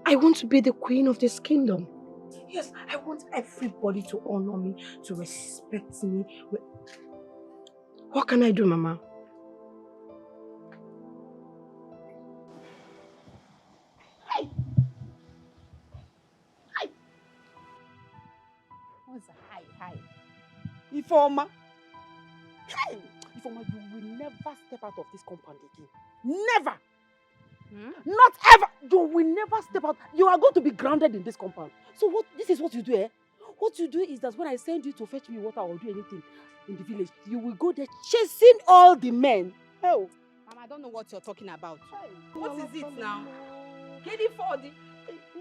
I want to be the queen of this kingdom. Yes, I want everybody to honor me, to respect me. What can I do, Mama? What's hi? Ifeoma. Hey! Ifeoma, you will never step out of this compound again. Never! Not ever! You will never step out. You are going to be grounded in this compound. So this is what you do, eh? What you do is that when I send you to fetch me water or do anything in the village, you will go there chasing all the men. Hell. Mama, I don't know what you're talking about. Hey, what is it now? Get it for the...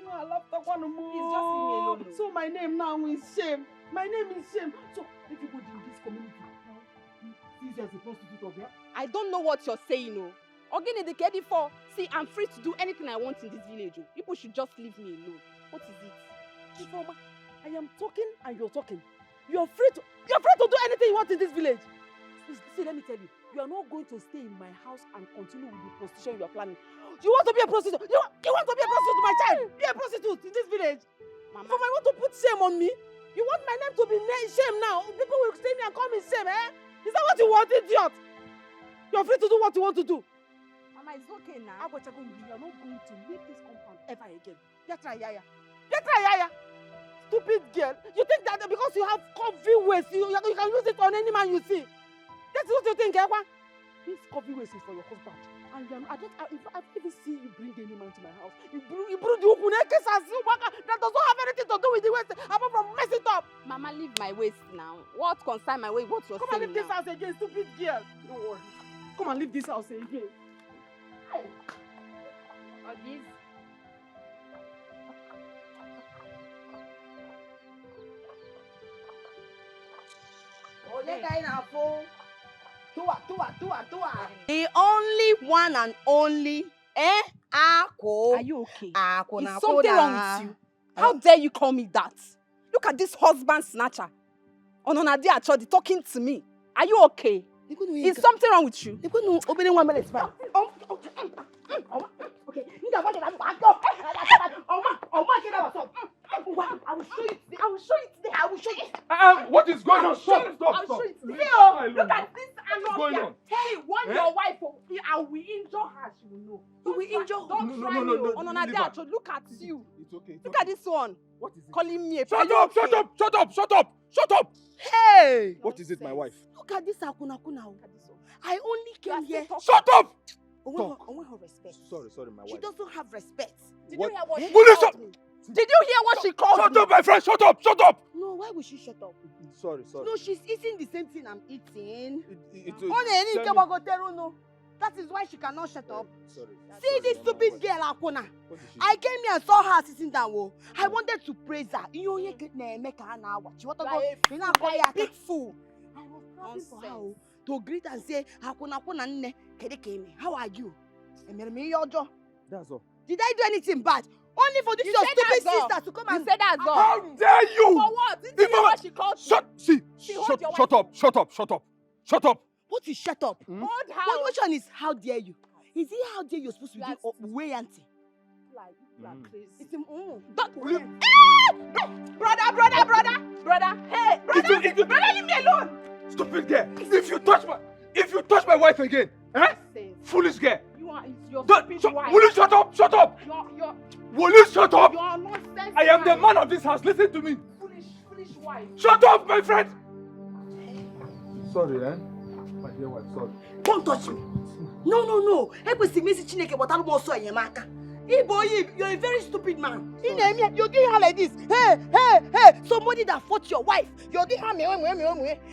I love the one more. Please just leave me alone. So my name now is Shame. My name is Shame. So everybody in this community now sees you as a prostitute of here. I don't know what you're saying, no. Ogeni the KD4. See, I'm free to do anything I want in this village. Oh. People should just leave me alone. What is it? Ifeoma, I am talking and you're talking. You're free to do anything you want in this village. See, let me tell you, you are not going to stay in my house and continue with the prostitution you are planning. You want to be a prostitute? You want to be a prostitute to my child? Be a prostitute in this village? Mama, you want to put shame on me? You want my name to be Shame now? People will see me and call me Shame, eh? Is that what you want, idiot? You're free to do what you want to do. Mama, it's okay now. You are not going to leave this compound ever again. Yaya. Stupid girl. You think that because you have coffee waste, you can use it on any man you see? That's what you think, Ewa? This coffee waste is for your husband. And I've even seen you bring any man to my house. You bring the Okuneke that does not have anything to do with the waste apart from mess it up. Mama, leave my waste now. What concern my waste? What you're saying? Come and leave this house again, stupid girl. Don't worry. Come and leave this house again. Ogis. The only one and only, Ako. Are you okay? Ako Is something wrong with you? How dare you call me that? Look at this husband snatcher. Ononade Achodi talking to me. Are you okay? Is something wrong with you? Opening 1 minute. Okay. I will show you today. What is going on? Stop. I'll show you today. Look at this. What's going on? Hey, warn your wife. I will injure her. She will know. You will injure her. Don't try me. Ononade Achodi, look at you. It's okay. Look at this one. What is it? Calling me a Shut up! Hey! What is it, my wife? Look at this Akuna. I only came here. Shut up! On her respect. Sorry, my wife. She doesn't have respect. Did you hear what she Will you called me? Did you hear what she called me? Shut up, my friend! Shut up! No, why would she shut up? Sorry. No, she's eating the same thing I'm eating. It's That is why she cannot shut up. Sorry. See this stupid girl, Akuna. I came here and saw her sitting down. I wanted to praise her. You want to go? Big fool. I was happy for her to greet and say, Akuna nne kede keme. How are you? That's all. Did I do anything bad? Only for this your stupid sister to come and say that's all. How dare you? For what? Did you hear what she called me? Shut up. What is shut up? Hold her. Which one is how dare you? Is it how dare you're supposed to do way auntie? You are crazy. It's Brother. Hey, brother, leave me alone. Stupid girl. If you touch my wife again, foolish girl. Your stupid wife. Will you shut up? Will you shut up? You're nonsense. I am the man of this house. Listen to me. Foolish wife. Shut up, my friend. Sorry, my dear wife. Sorry. Don't touch me. No. You're a very stupid man. You're doing her like this. Hey. Somebody that fought your wife. You're doing her me.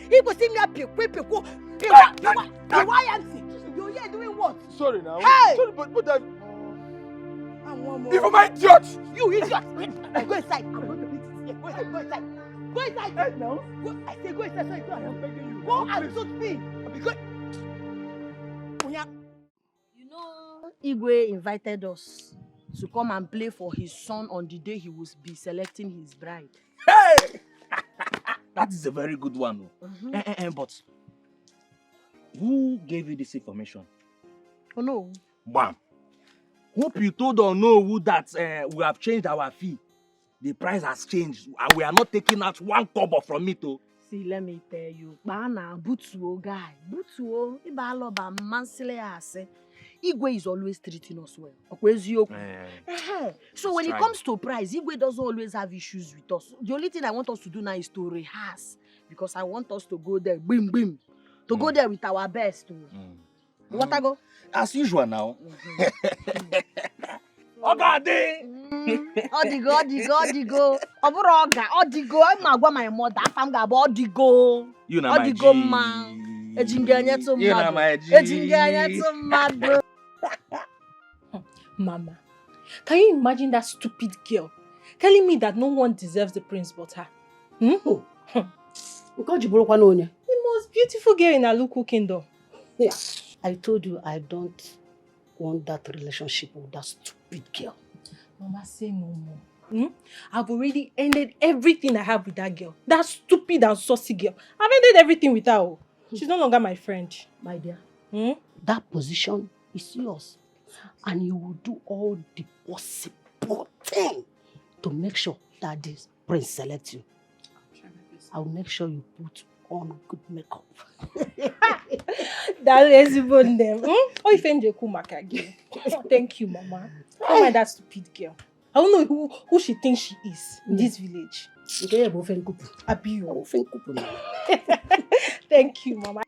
He was saying why auntie? You're here doing what? Sorry now. Hey! Sorry, but that. And one more. If I'm an idiot! You idiot! Go inside. I'm going to beat you. Go inside. Go inside. Hey, no. I say go inside. So I am begging you. Go and shoot me. Because you know, Igwe invited us to come and play for his son on the day he will be selecting his bride. Hey! That is a very good one. But who gave you this information? Oh no. Bam. Hope you told Onowu that we have changed our fee. The price has changed and we are not taking out 1 kobo from it. See, let me tell you, Bana Butuo guy. Butuo, Ibaloba Mansile Ase. Igwe is always treating us well. So when it comes to price, Igwe doesn't always have issues with us. The only thing I want us to do now is to rehearse. Because I want us to go there, bim, bim. To go there with our best. What I go? As usual now. Ogadi! Odigo. Oburoga, Odigo. I'm my mother. I'm going to Odigo. You know my Odigo man. Mama, can you imagine that stupid girl telling me that no one deserves the prince but her? The most beautiful girl in Aluku kingdom. Yeah, I told you I don't want that relationship with that stupid girl. Mama, say no more. I've already ended everything I have with that girl. That stupid and saucy girl. I've ended everything with her. She's no longer my friend. My dear, that position is yours. And you will do all the possible thing to make sure that this prince selects you. I will make sure you put on good makeup. That lazy bone them. Oh, if MJ Kumaka again. Thank you, Mama. Don't mind that stupid girl. I don't know who she thinks she is in this village. Thank you, Mama.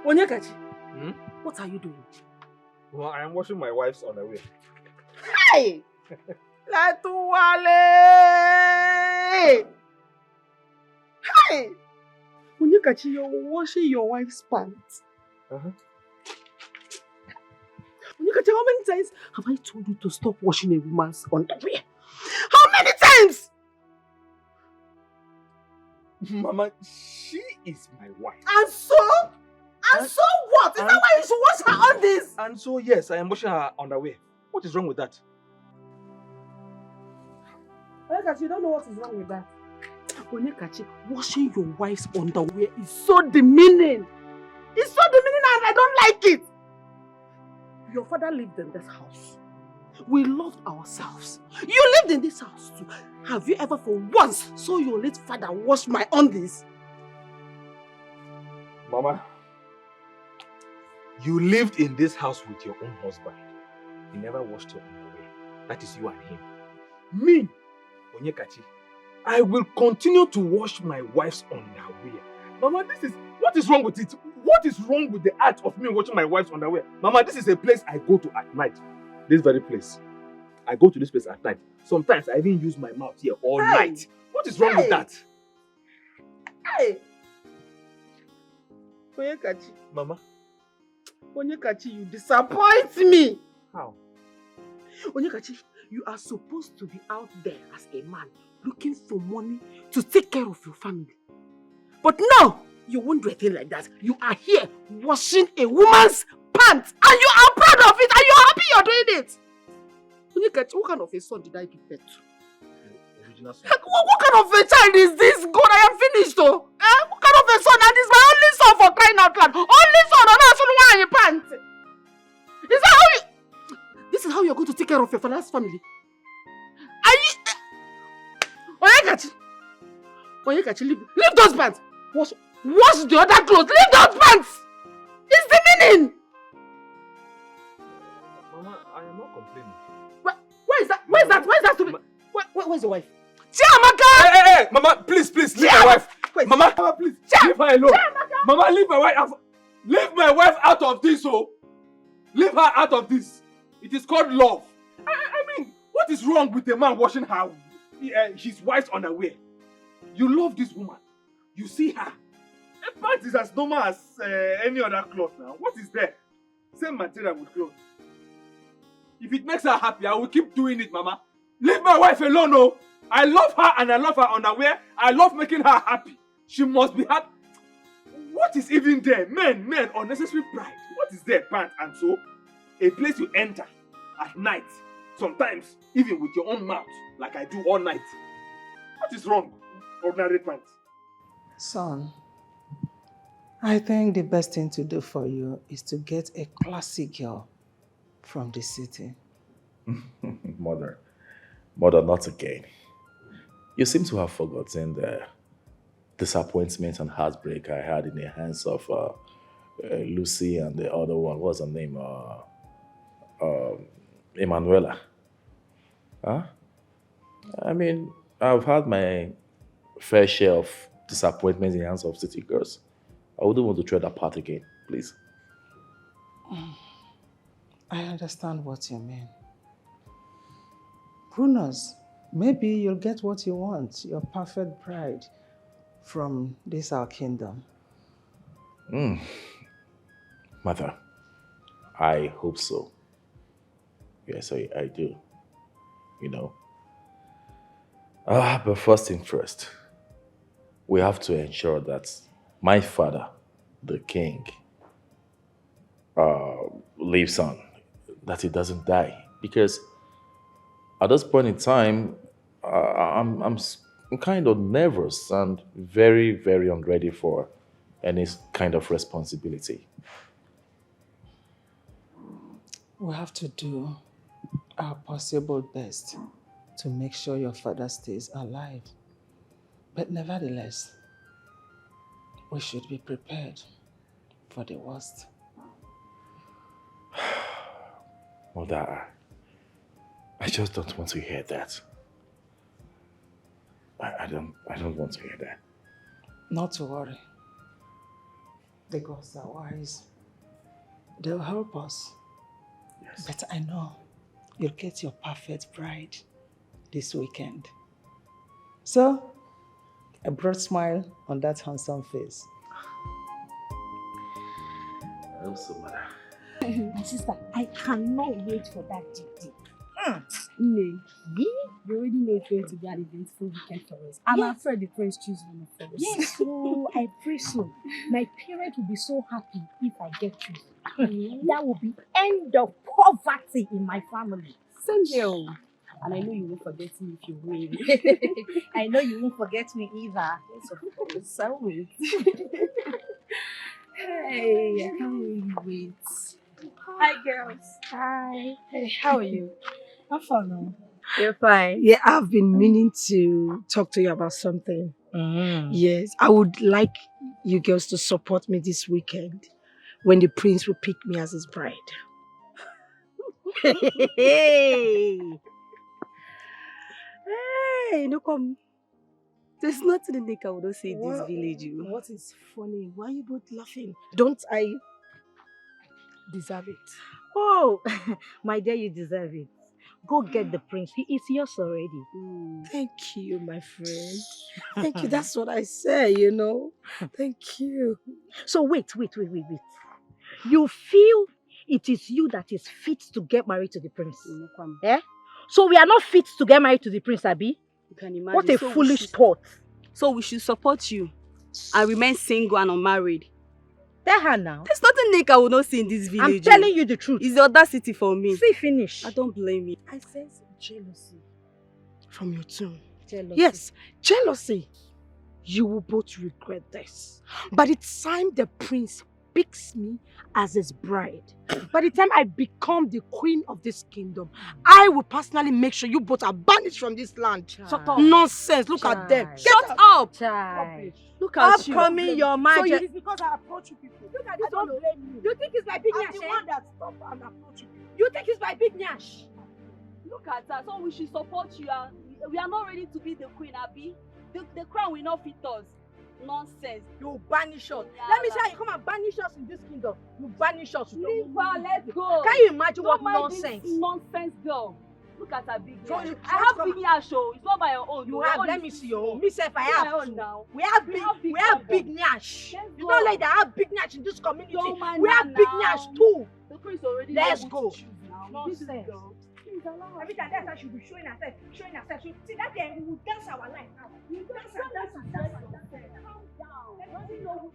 Onyekachi, what are you doing? Well, I am washing my wife's underwear. Hey! Latuwale! Hey! Onyekachi, you're washing your wife's pants. Onyekachi, how many times have I told you to stop washing a woman's underwear? How many times? Mama, she is my wife. And so? And so what? Is that why you should wash her undies? And so, yes, I am washing her underwear. What is wrong with that? Onyekachi, you don't know what is wrong with that. Onyekachi, washing your wife's underwear is so demeaning. It's so demeaning and I don't like it. Your father lived in this house. We loved ourselves. You lived in this house too. Have you ever for once saw your late father wash my undies? Mama, you lived in this house with your own husband. He never washed your underwear. That is you and him. Me, Onyekachi, I will continue to wash my wife's underwear. Mama, what is wrong with it? What is wrong with the act of me washing my wife's underwear? Mama, this is a place I go to at night. This very place. I go to this place at night. Sometimes I even use my mouth here all night. What is wrong with that? Hey! Onyekachi. Mama. Onyekachi, you disappoint me. How? Onyekachi, you are supposed to be out there as a man looking for money to take care of your family. But no, you won't do a thing like that. You are here washing a woman's pants and you are proud of it and you're happy you're doing it. Onyekachi, what kind of a son did I give birth to? Original son. What kind of a child is this? God, I am finished though. What kind of a son? And this is my only son for crying out loud. Only son on us in your pants. Is that how you... This is how you're going to take care of your father's family? Are you... Onyekachi, leave those pants. Wash the other clothes. Leave those pants. It's demeaning. Mama, I am not complaining. Where is that? Where's that to be? Where's your wife? Chiamaka! Hey, Mama, please, leave my wife. Wait. Mama, please, leave her alone. Chiamaka. Mama, leave my wife. Leave my wife out of this, oh. Leave her out of this. It is called love. I mean, what is wrong with a man washing his wife's underwear? You love this woman. You see her. Her pants is as normal as any other cloth now. What is there? Same material with clothes. If it makes her happy, I will keep doing it, Mama. Leave my wife alone, oh! I love her and I love her unaware. I love making her happy. She must be happy. What is even there? Men, unnecessary pride. What is there, pants and so? A place you enter at night, sometimes even with your own mouth, like I do all night. What is wrong? Ordinary pants. Son, I think the best thing to do for you is to get a classy girl from the city. Mother, not again. You seem to have forgotten the disappointment and heartbreak I had in the hands of Lucy and the other one. What's her name? Emanuela. Huh? I mean, I've had my fair share of disappointments in the hands of city girls. I wouldn't want to tread that path again, please. I understand what you mean. Who knows? Maybe you'll get what you want, your perfect bride from this our kingdom. Mother, I hope so. Yes, I do. You know. But first thing first, we have to ensure that my father, the king, lives on, that he doesn't die. Because at this point in time, I'm kind of nervous and very, very unready for any kind of responsibility. We have to do our possible best to make sure your father stays alive. But nevertheless, we should be prepared for the worst. Mother, I just don't want to hear that. I don't want to hear that. Not to worry. The gods are wise. They'll help us. Yes. But I know you'll get your perfect bride this weekend. So, a broad smile on that handsome face. I hope so, Mother. My sister, I cannot wait for that day. You already know it's going to be an eventful weekend for us. I'm afraid the prince chooses one of us. Yes, so I pray so. My parents will be so happy if I get chosen. That will be end of poverty in my family. Same here. And I know you won't forget me if you win. I know you won't forget me either. Yes, of course. I will. Hey, I can't really wait. Hi, girls. Hi. Hey, how are you? I'm fine now. You're fine. Yeah, I've been meaning to talk to you about something. Yes, I would like you girls to support me this weekend when the prince will pick me as his bride. Hey, no come. There's nothing in Nika would not say in this village. What is funny? Why are you both laughing? Don't I deserve it? Oh, my dear, you deserve it. Go get the prince. He is yours already. Thank you, my friend. Thank you. That's what I say, you know. Thank you. So wait. You feel it is you that is fit to get married to the prince? Eh? So we are not fit to get married to the prince, Abi? You can imagine. What a foolish thought. So we should support you and remain single and unmarried. Tell her now. There's nothing Nika will not see in this village. I'm telling you the truth. It's the audacity for me. See, finish. I don't blame you. I sense jealousy from your tone. Jealousy. Yes, jealousy. You will both regret this. By the time the prince picks me as his bride, by the time I become the queen of this kingdom, I will personally make sure you both are banished from this land. Shut up. Nonsense. Look at them. Shut up. Child. Look at you. Upcoming your majesty. So it's because I approach you people. Look at this one. You think it's my big I'm nyash? the one that stop and approach you people. You think it's my big nyash? Look at us. So we should support you. We are not ready to be the queen, Abi. The crown will not fit us. Nonsense. You banish us. Yeah, Let me say you come and banish us in this kingdom. You banish us. Leave her. Let's go. Can you imagine Don't what mind nonsense? This nonsense girl. Look at her big So nyash. you I have come- big nyash, oh. It's not by your own. You Your have. own Let is me see too your own. small. Me self, I It's have. my own now. We have We big. have big We have nyash. big nyash. Let's It's go. not like that. I have big nyash in this community. Don't mind We her have big now. nyash too. The queen prince already Let's able go. to choose now. Nonsense. Every time that's how she'll be showing herself. See that day we will dance our life now. We will dance. Calm down. Doesn't know who.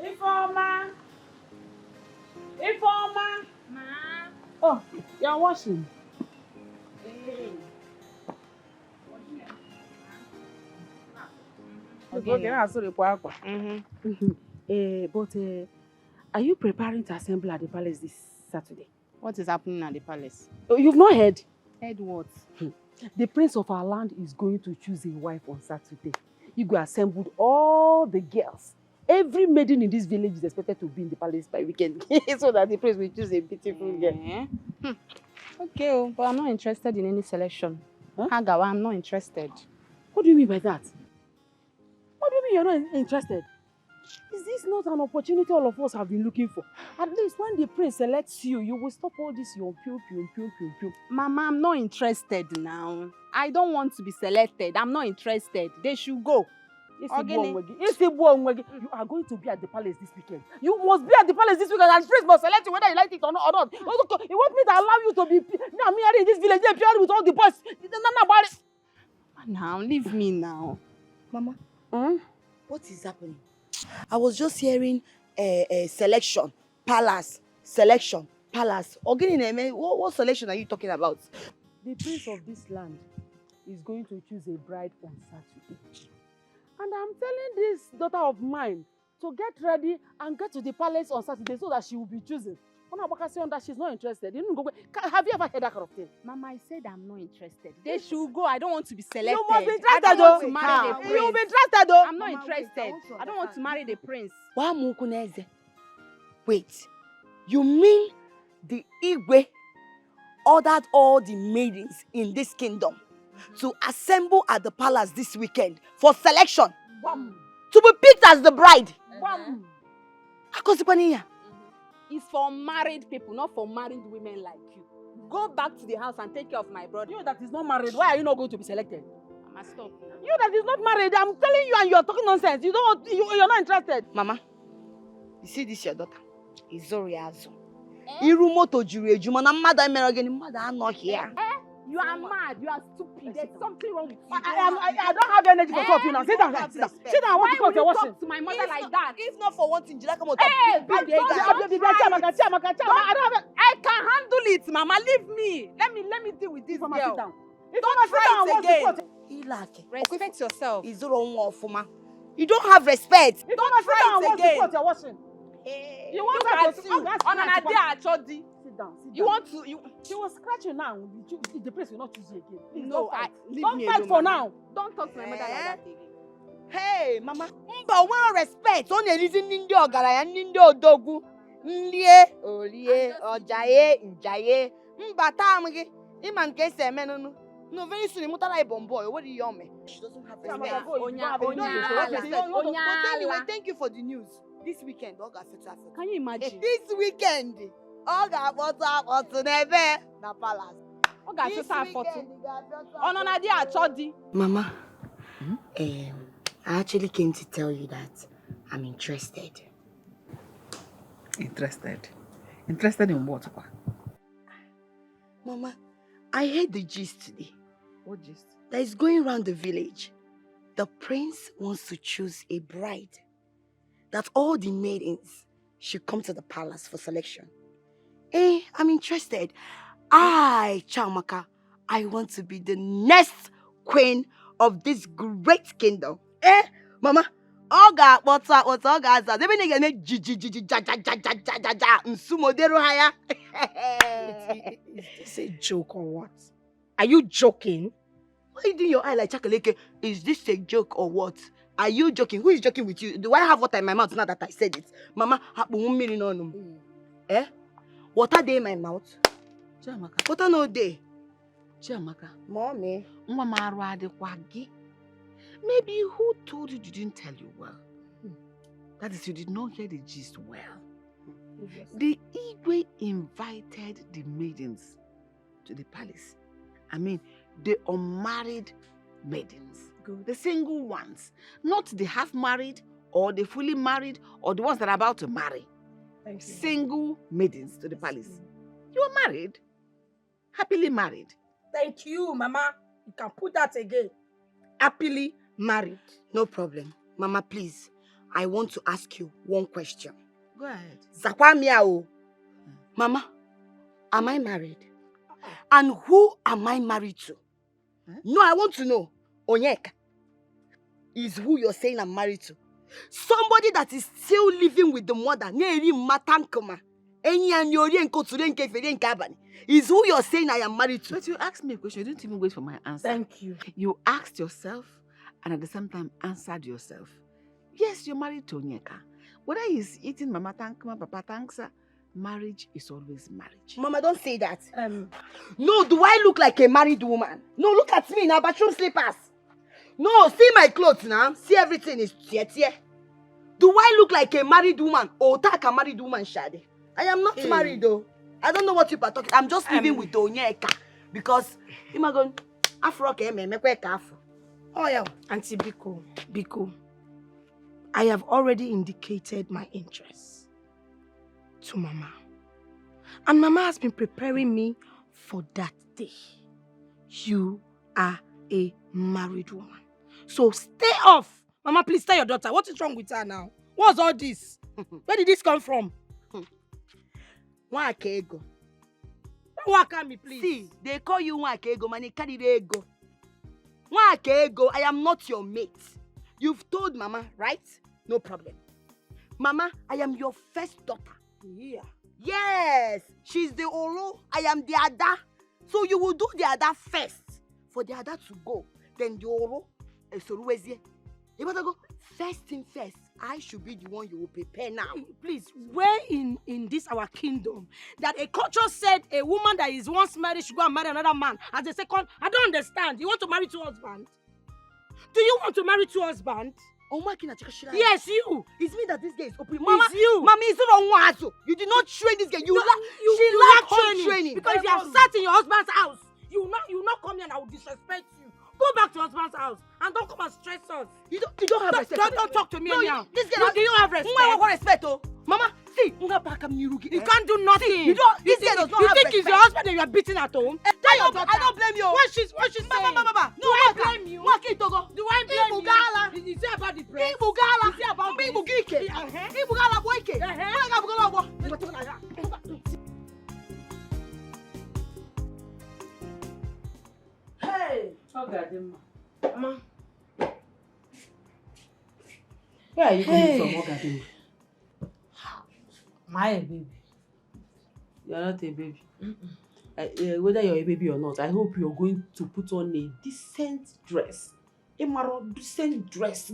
Informa. Ma. Oh, you're washing. Okay, now I saw the aqua. But are you preparing to assemble at the palace this Saturday? What is happening at the palace? Oh, you've not heard? Heard what? The prince of our land is going to choose a wife on Saturday. You go assembled all the girls. Every maiden in this village is expected to be in the palace by weekend so that the prince will choose a beautiful girl. Okay, but I'm not interested in any selection. Hagawa, I'm not interested. What do you mean by that? What do you mean you're not interested? Is this not an opportunity all of us have been looking for? At least when the prince selects you, you will stop all this your pew. Mama, I'm not interested now. I don't want to be selected. I'm not interested. They should go. Ogeni. You are going to be at the palace this weekend. You must be at the palace this weekend and the prince must select you whether you like it or not. You want me to allow you to be married in this village then purely with all the boys? Now, leave me now. Mama, what is happening? I was just hearing selection, palace, selection, palace. Ogeni, what selection are you talking about? The prince of this land is going to choose a bride on Saturday. And I'm telling this daughter of mine to get ready and get to the palace on Saturday so that she will be chosen. That she's not interested. Have you ever heard that kind of thing? Mama, I said I'm not interested. They should go. I don't want to be selected. You must be I interested, don't want to marry the prince. You'll be interested, though. I'm not interested. I don't want to marry the prince. Wait, you mean the Igwe ordered all the maidens in this kingdom to assemble at the palace this weekend for selection? To be picked as the bride? It's for married people, not for married women like you. Go back to the house and take care of my brother. You that is not married, why are you not going to be selected? Mama, stop. You that is not married, I'm telling you and you're talking nonsense. You're not interested. Mama, you see this your daughter? Izoriazo. Irumoto juru ejuma na mmadụ emere ogene mmadụ anọ here. You are mad. You are stupid. There's something wrong with you. I don't have energy for two of you now. Sit down. Sit down. I want to talk to washing. Talk to my mother like that? If not for one thing, I can handle it, Mama. Leave me. Let me deal with this girl. Sit down. Don't try it again. Respect yourself. You don't have respect. Don't try it again. You want to see? Sit down. You want to? She was scratching now. The place will not choose you again. Please, no, don't fight for now. Don't talk to my mother like that again. Hey, Mama. Mba, we respect. On the reason nindi ogaraya, nindi odogu, ndiye, olie, ojaye, njaye. Mba tamge. Iman kese menunu. No, very soon, mutala bomboy. What do you want me? She doesn't have respect. But anyway, thank you for the news. This weekend, Oga fit Africa. Can you imagine? This weekend, Oga what's nebe na palace. Oga fit Africa. Ononadi achodi. Mama, I actually came to tell you that I'm interested. Interested? Interested in what? Mama, I heard the gist today. What gist? That is going around the village. The prince wants to choose a bride. That all the maidens should come to the palace for selection. I'm interested. Chamaka, I want to be the next queen of this great kingdom. Mama, Oga, what's Oga? Is this a joke or what? Are you joking? Why are you doing your eye like chakaleke? Is this a joke or what? Are you joking? Who is joking with you? Do I have water in my mouth now that I said it? Mama, water day in my mouth? Chiamaka. Water no day. Chiamaka. Mommy. Maybe who told you didn't tell you well? That is, you did not hear the gist well. The Igwe invited the maidens to the palace I mean, the unmarried maidens. The single ones. Not the half-married or the fully married or the ones that are about to marry. Thank you. Single maidens to the palace. You are married. Happily married. Thank you, Mama. You can put that again. Happily married. No problem. Mama, please. I want to ask you one question. Go ahead. Zakwamiao. Mama, am I married? And who am I married to? Huh? No, I want to know. Onyeka is who you're saying I'm married to. Somebody that is still living with the mother. Is who you're saying I am married to. But you asked me a question. You didn't even wait for my answer. Thank you. You asked yourself and at the same time answered yourself. Yes, you're married to Onyeka. Whether he's eating Mama Tankma, Papa Tanksa, marriage is always marriage. Mama, don't say that. No, do I look like a married woman? No, look at me now, bathroom slippers. No, see my clothes now. See everything is tie. Do I look like a married woman or take a married woman, Shade? I am not married though. I don't know what you are talking. I'm just living with Onyeka because I'm going Afro Oh yeah, Auntie Biko, I have already indicated my interest to Mama. And Mama has been preparing me for that day. You are a married woman. So stay off. Mama, please tell your daughter. What is wrong with her now? What's all this? Where did this come from? Nwakego. Wakami, please. See, they call you Nwakego, man. They carry the ego. Nwakego, I am not your mate. You've told Mama, right? No problem. Mama, I am your first daughter. Yeah. Yes, she's the Olo. I am the Ada. So you will do the Ada first. For the Ada to go. Then the Olo. You better go. First thing first. I should be the one you will prepare now. Please, where in this our kingdom that a culture said a woman that is once married should go and marry another man as a second? I don't understand. You want to marry two husbands? Do you want to marry two husbands? Yes, you. It's me that this guy is opening. Mama, it's you. Mommy, it's not one. You did not train this girl. She lacked home training. Because if you have sat in your husband's house, you will not come here and I will disrespect you. Go back to your husband's house and don't come and stress us. You don't have respect. Don't talk to me anyhow. This girl, do you have respect? What respect, oh? Mama, see, you can't do nothing. See, you don't. This girl does not have respect. You think it's your husband that you are beating at home? Tell your daughter. I don't blame you. What she's saying? Mama. Do I blame you? Do I blame you? Is it about the breast? Is it about Hey, Ogadi, Mama. Where are you coming from, Ogadi? My baby. You're not a baby. Whether you're a baby or not, I hope you're going to put on a decent dress. A decent dress,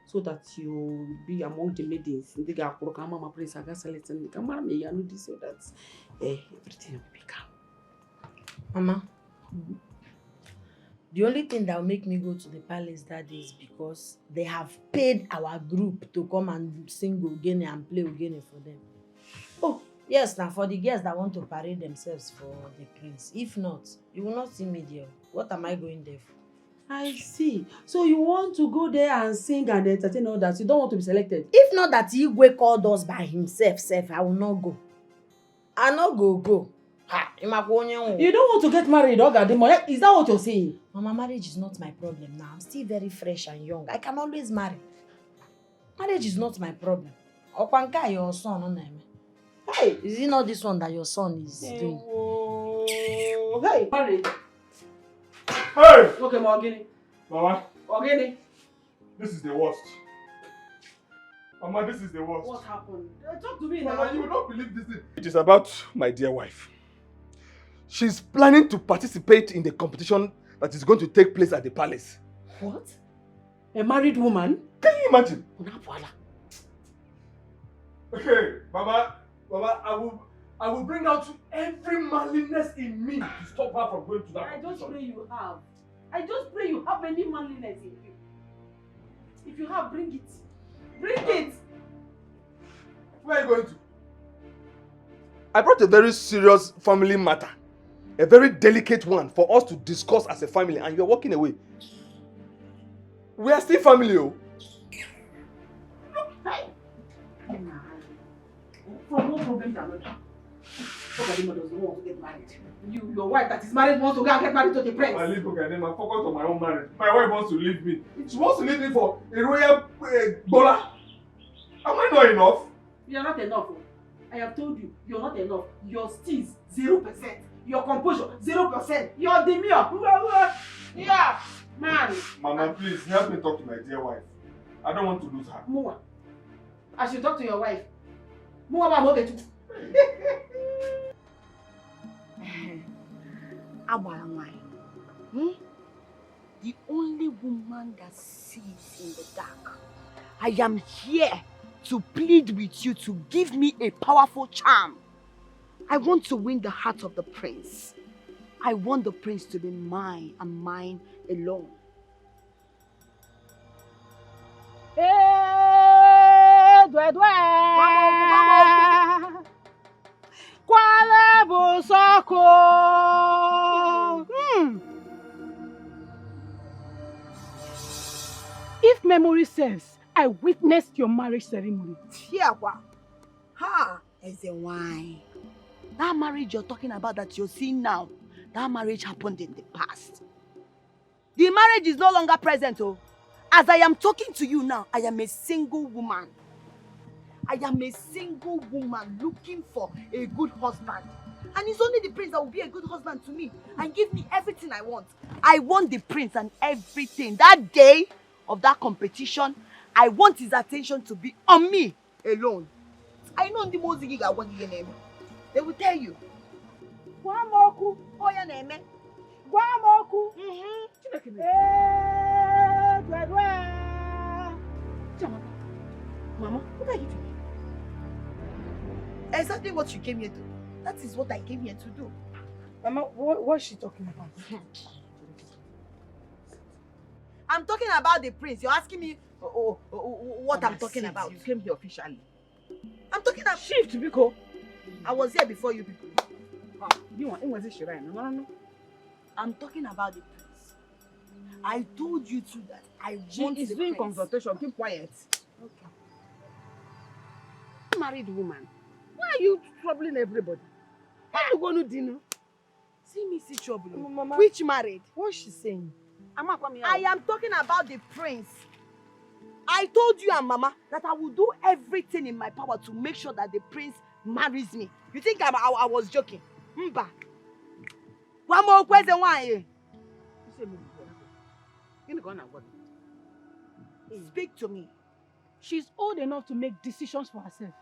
so that you'll be among the maidens. So that everything will be calm. Mama, the only thing that will make me go to the palace that day is because they have paid our group to come and sing Ogeni and play Ogeni for them. Oh, yes, now for the girls that want to parade themselves for the prince. If not, you will not see me there. What am I going there for? I see. So you want to go there and sing and entertain all that. You don't want to be selected. If not that Igwe called us by himself, I will not go. I not go. You don't want to get married, Ogadi. Is that what you're saying? Mama, marriage is not my problem now. I'm still very fresh and young. I can always marry. Marriage is not my problem. Okonkwo, your son, hey, is it not this one that your son is doing? Hey, marriage. Hey! Okay, Ogeni. Mama. Ogeni. This is the worst. Mama, this is the worst. What happened? Talk to me now. Mama, you will not believe this thing. It is about my dear wife. She's planning to participate in the competition that is going to take place at the palace. What? A married woman? Can you imagine? Okay, Mama, I will bring out every manliness in me to stop her from going to that competition. I just pray you have any manliness in you. If you have, bring it. Bring it! Where are you going to? I brought a very serious family matter A very delicate one for us to discuss as a family, and you're walking away. We are still family, oh. From one problem to another. Ogadi doesn't want to get married. Your wife that is married wants to go and get married to the prince. I leave Ogadi, I focus on my own marriage. My wife wants to leave me. She wants to leave me for a royal bola. Am I not enough? You are not enough. I have told you, you are not enough. Your steez, 0%. Your composure, 0%. Your demeanor, yeah, man. Mama, please help me talk to my dear wife. I don't want to lose her. Mua, I should talk to your wife. Mua, mama, get you. The only woman that sees in the dark. I am here to plead with you to give me a powerful charm. I want to win the heart of the prince. I want the prince to be mine and mine alone. If memory serves, I witnessed your marriage ceremony. Ha! As a wine. That marriage you're talking about that you're seeing now, that marriage happened in the past. The marriage is no longer present, oh. As I am talking to you now, I am a single woman. I am a single woman looking for a good husband. And it's only the prince that will be a good husband to me and give me everything I want. I want the prince and everything. That day of that competition, I want his attention to be on me alone. I know the most name. They will tell you. Guamoku, oya neme. Guamoku. Mama, what are you doing? Exactly what you came here to do. That is what I came here to do. Mama, what is she talking about? I'm talking about the prince. You're asking me what Mama, I'm talking about. You came here officially. I'm talking about shift, Biko. I was here before you people. You want no. I'm talking about the prince. I told you too that I want the doing consultation. Keep quiet. Okay. Married woman. Why are you troubling everybody? Why are you going to dinner? See me see trouble. Mama, which married? What is she saying? I am talking about the prince. I told you and Mama that I will do everything in my power to make sure that the prince marries me. You think I was joking? Mba. One more question, why? Speak to me. She's old enough to make decisions for herself.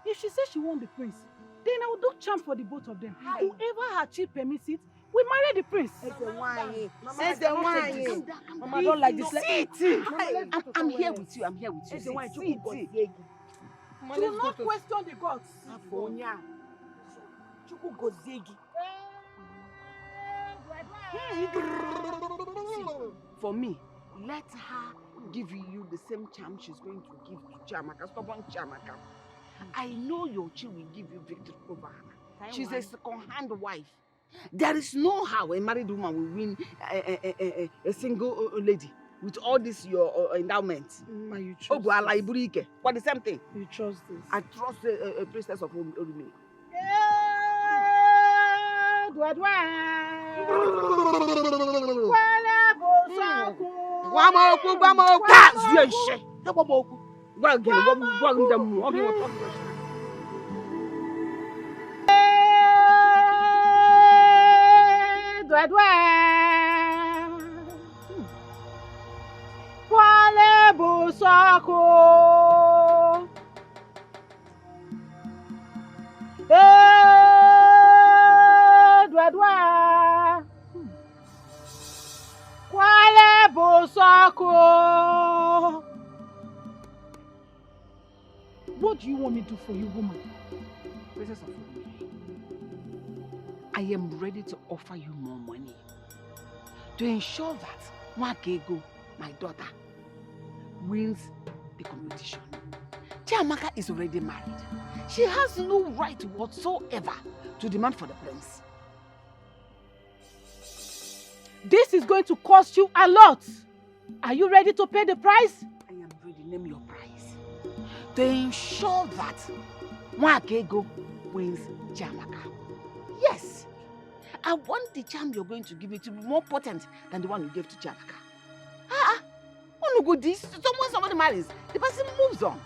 If she says she wants the prince, then I will do charm for the both of them. Hi. Whoever her chief permits it, we marry the prince. Mama, don't like this. I'm here with you. I'm here with you. Do not question the gods. For me, let her give you the same charm she's going to give to Chiamaka. Stubborn Chiamaka. I know your chi will give you victory over her. She's a second-hand wife. There is no how a married woman will win a single lady with all this your endowments. You trust this. What the same thing? You trust this? I trust a princess of Orumi. What do you want me to do for you, woman? Princess of Orumi, I am ready to offer you more money to ensure that Nwakego, my daughter, wins the competition. Chiamaka is already married. She has no right whatsoever to demand for the prince. This is going to cost you a lot. Are you ready to pay the price? I am ready. Name your price. To ensure that Nwakego wins Jamaka. Yes. I want the charm you're going to give me to be more potent than the one you gave to Jamaka. Oh no, good this. Somebody marries, the person moves on.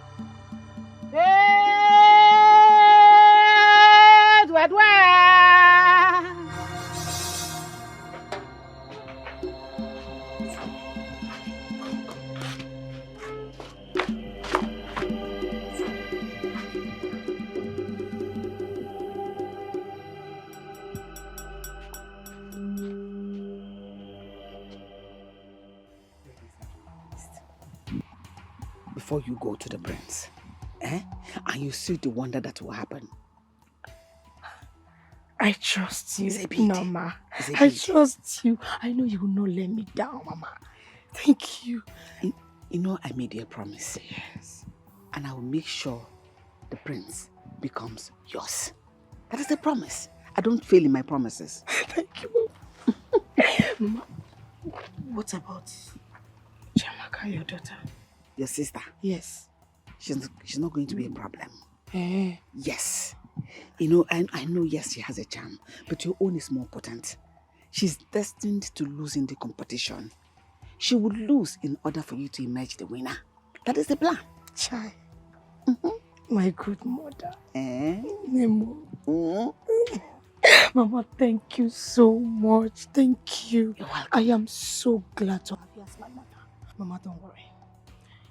Before you go to the prince, and you see the wonder that will happen. I trust you, Mama. I trust you. I know you will not let me down, Mama. Thank you. You know, I made you a promise. Yes. And I will make sure the prince becomes yours. That is a promise. I don't fail in my promises. Thank you, Mama. What about Jamaka, your daughter? Your sister? Yes. She's not going to be a problem. Eh? Yes. You know, I know, yes, she has a charm, but your own is more potent. She's destined to lose in the competition. She would lose in order for you to emerge the winner. That is the plan. Chai. My good mother. Nemo. Mama, thank you so much. Thank you. You're welcome. I am so glad to have you as my mother. Mama, don't worry.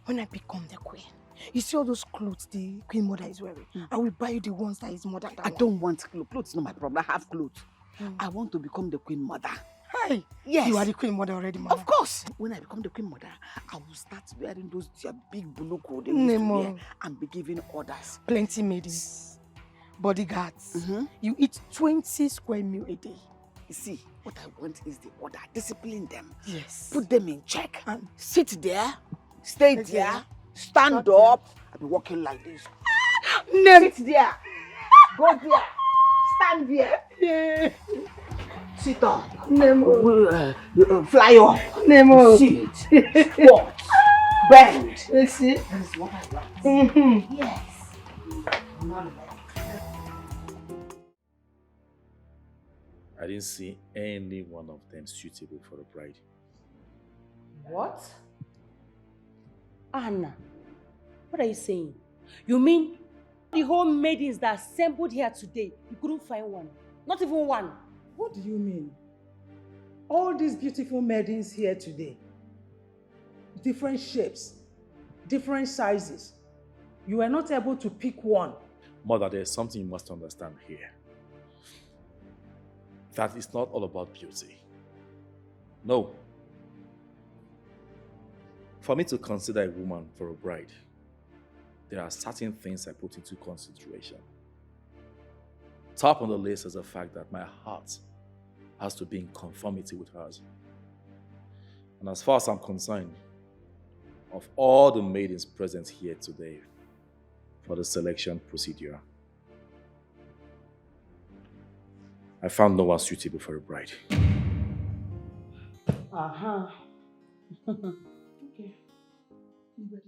When I become the queen, you see all those clothes the queen mother is wearing? I will buy you the ones that is more than that. I don't want clothes. Clothes is not my problem. I have clothes. I want to become the queen mother. Hey, yes. You are the queen mother already, Mama. Of course. When I become the queen mother, I will start wearing those big buluku they used to wear and be giving orders. Plenty maidens, bodyguards. You eat 20 square meal a day. You see, what I want is the order. Discipline them. Yes. Put them in check. And sit there, stay there, stand up. I'll be walking like this. Sit there. Go there. Stand there. Yeah. Sit up. Nemo. Fly up. Nemo. Sit. Squat. Bend. You see? That is what I want. Yes. I didn't see any one of them suitable for a bride. What? Anna, what are you saying? You mean the whole maidens that assembled here today, you couldn't find one? Not even one? What do you mean? All these beautiful maidens here today, different shapes, different sizes. You were not able to pick one. Mother, there's something you must understand here. That it's not all about beauty. No. For me to consider a woman for a bride, there are certain things I put into consideration. Top on the list is the fact that my heart has to be in conformity with hers. And as far as I'm concerned, of all the maidens present here today for the selection procedure, I found no one suitable for a bride. Okay. You ready?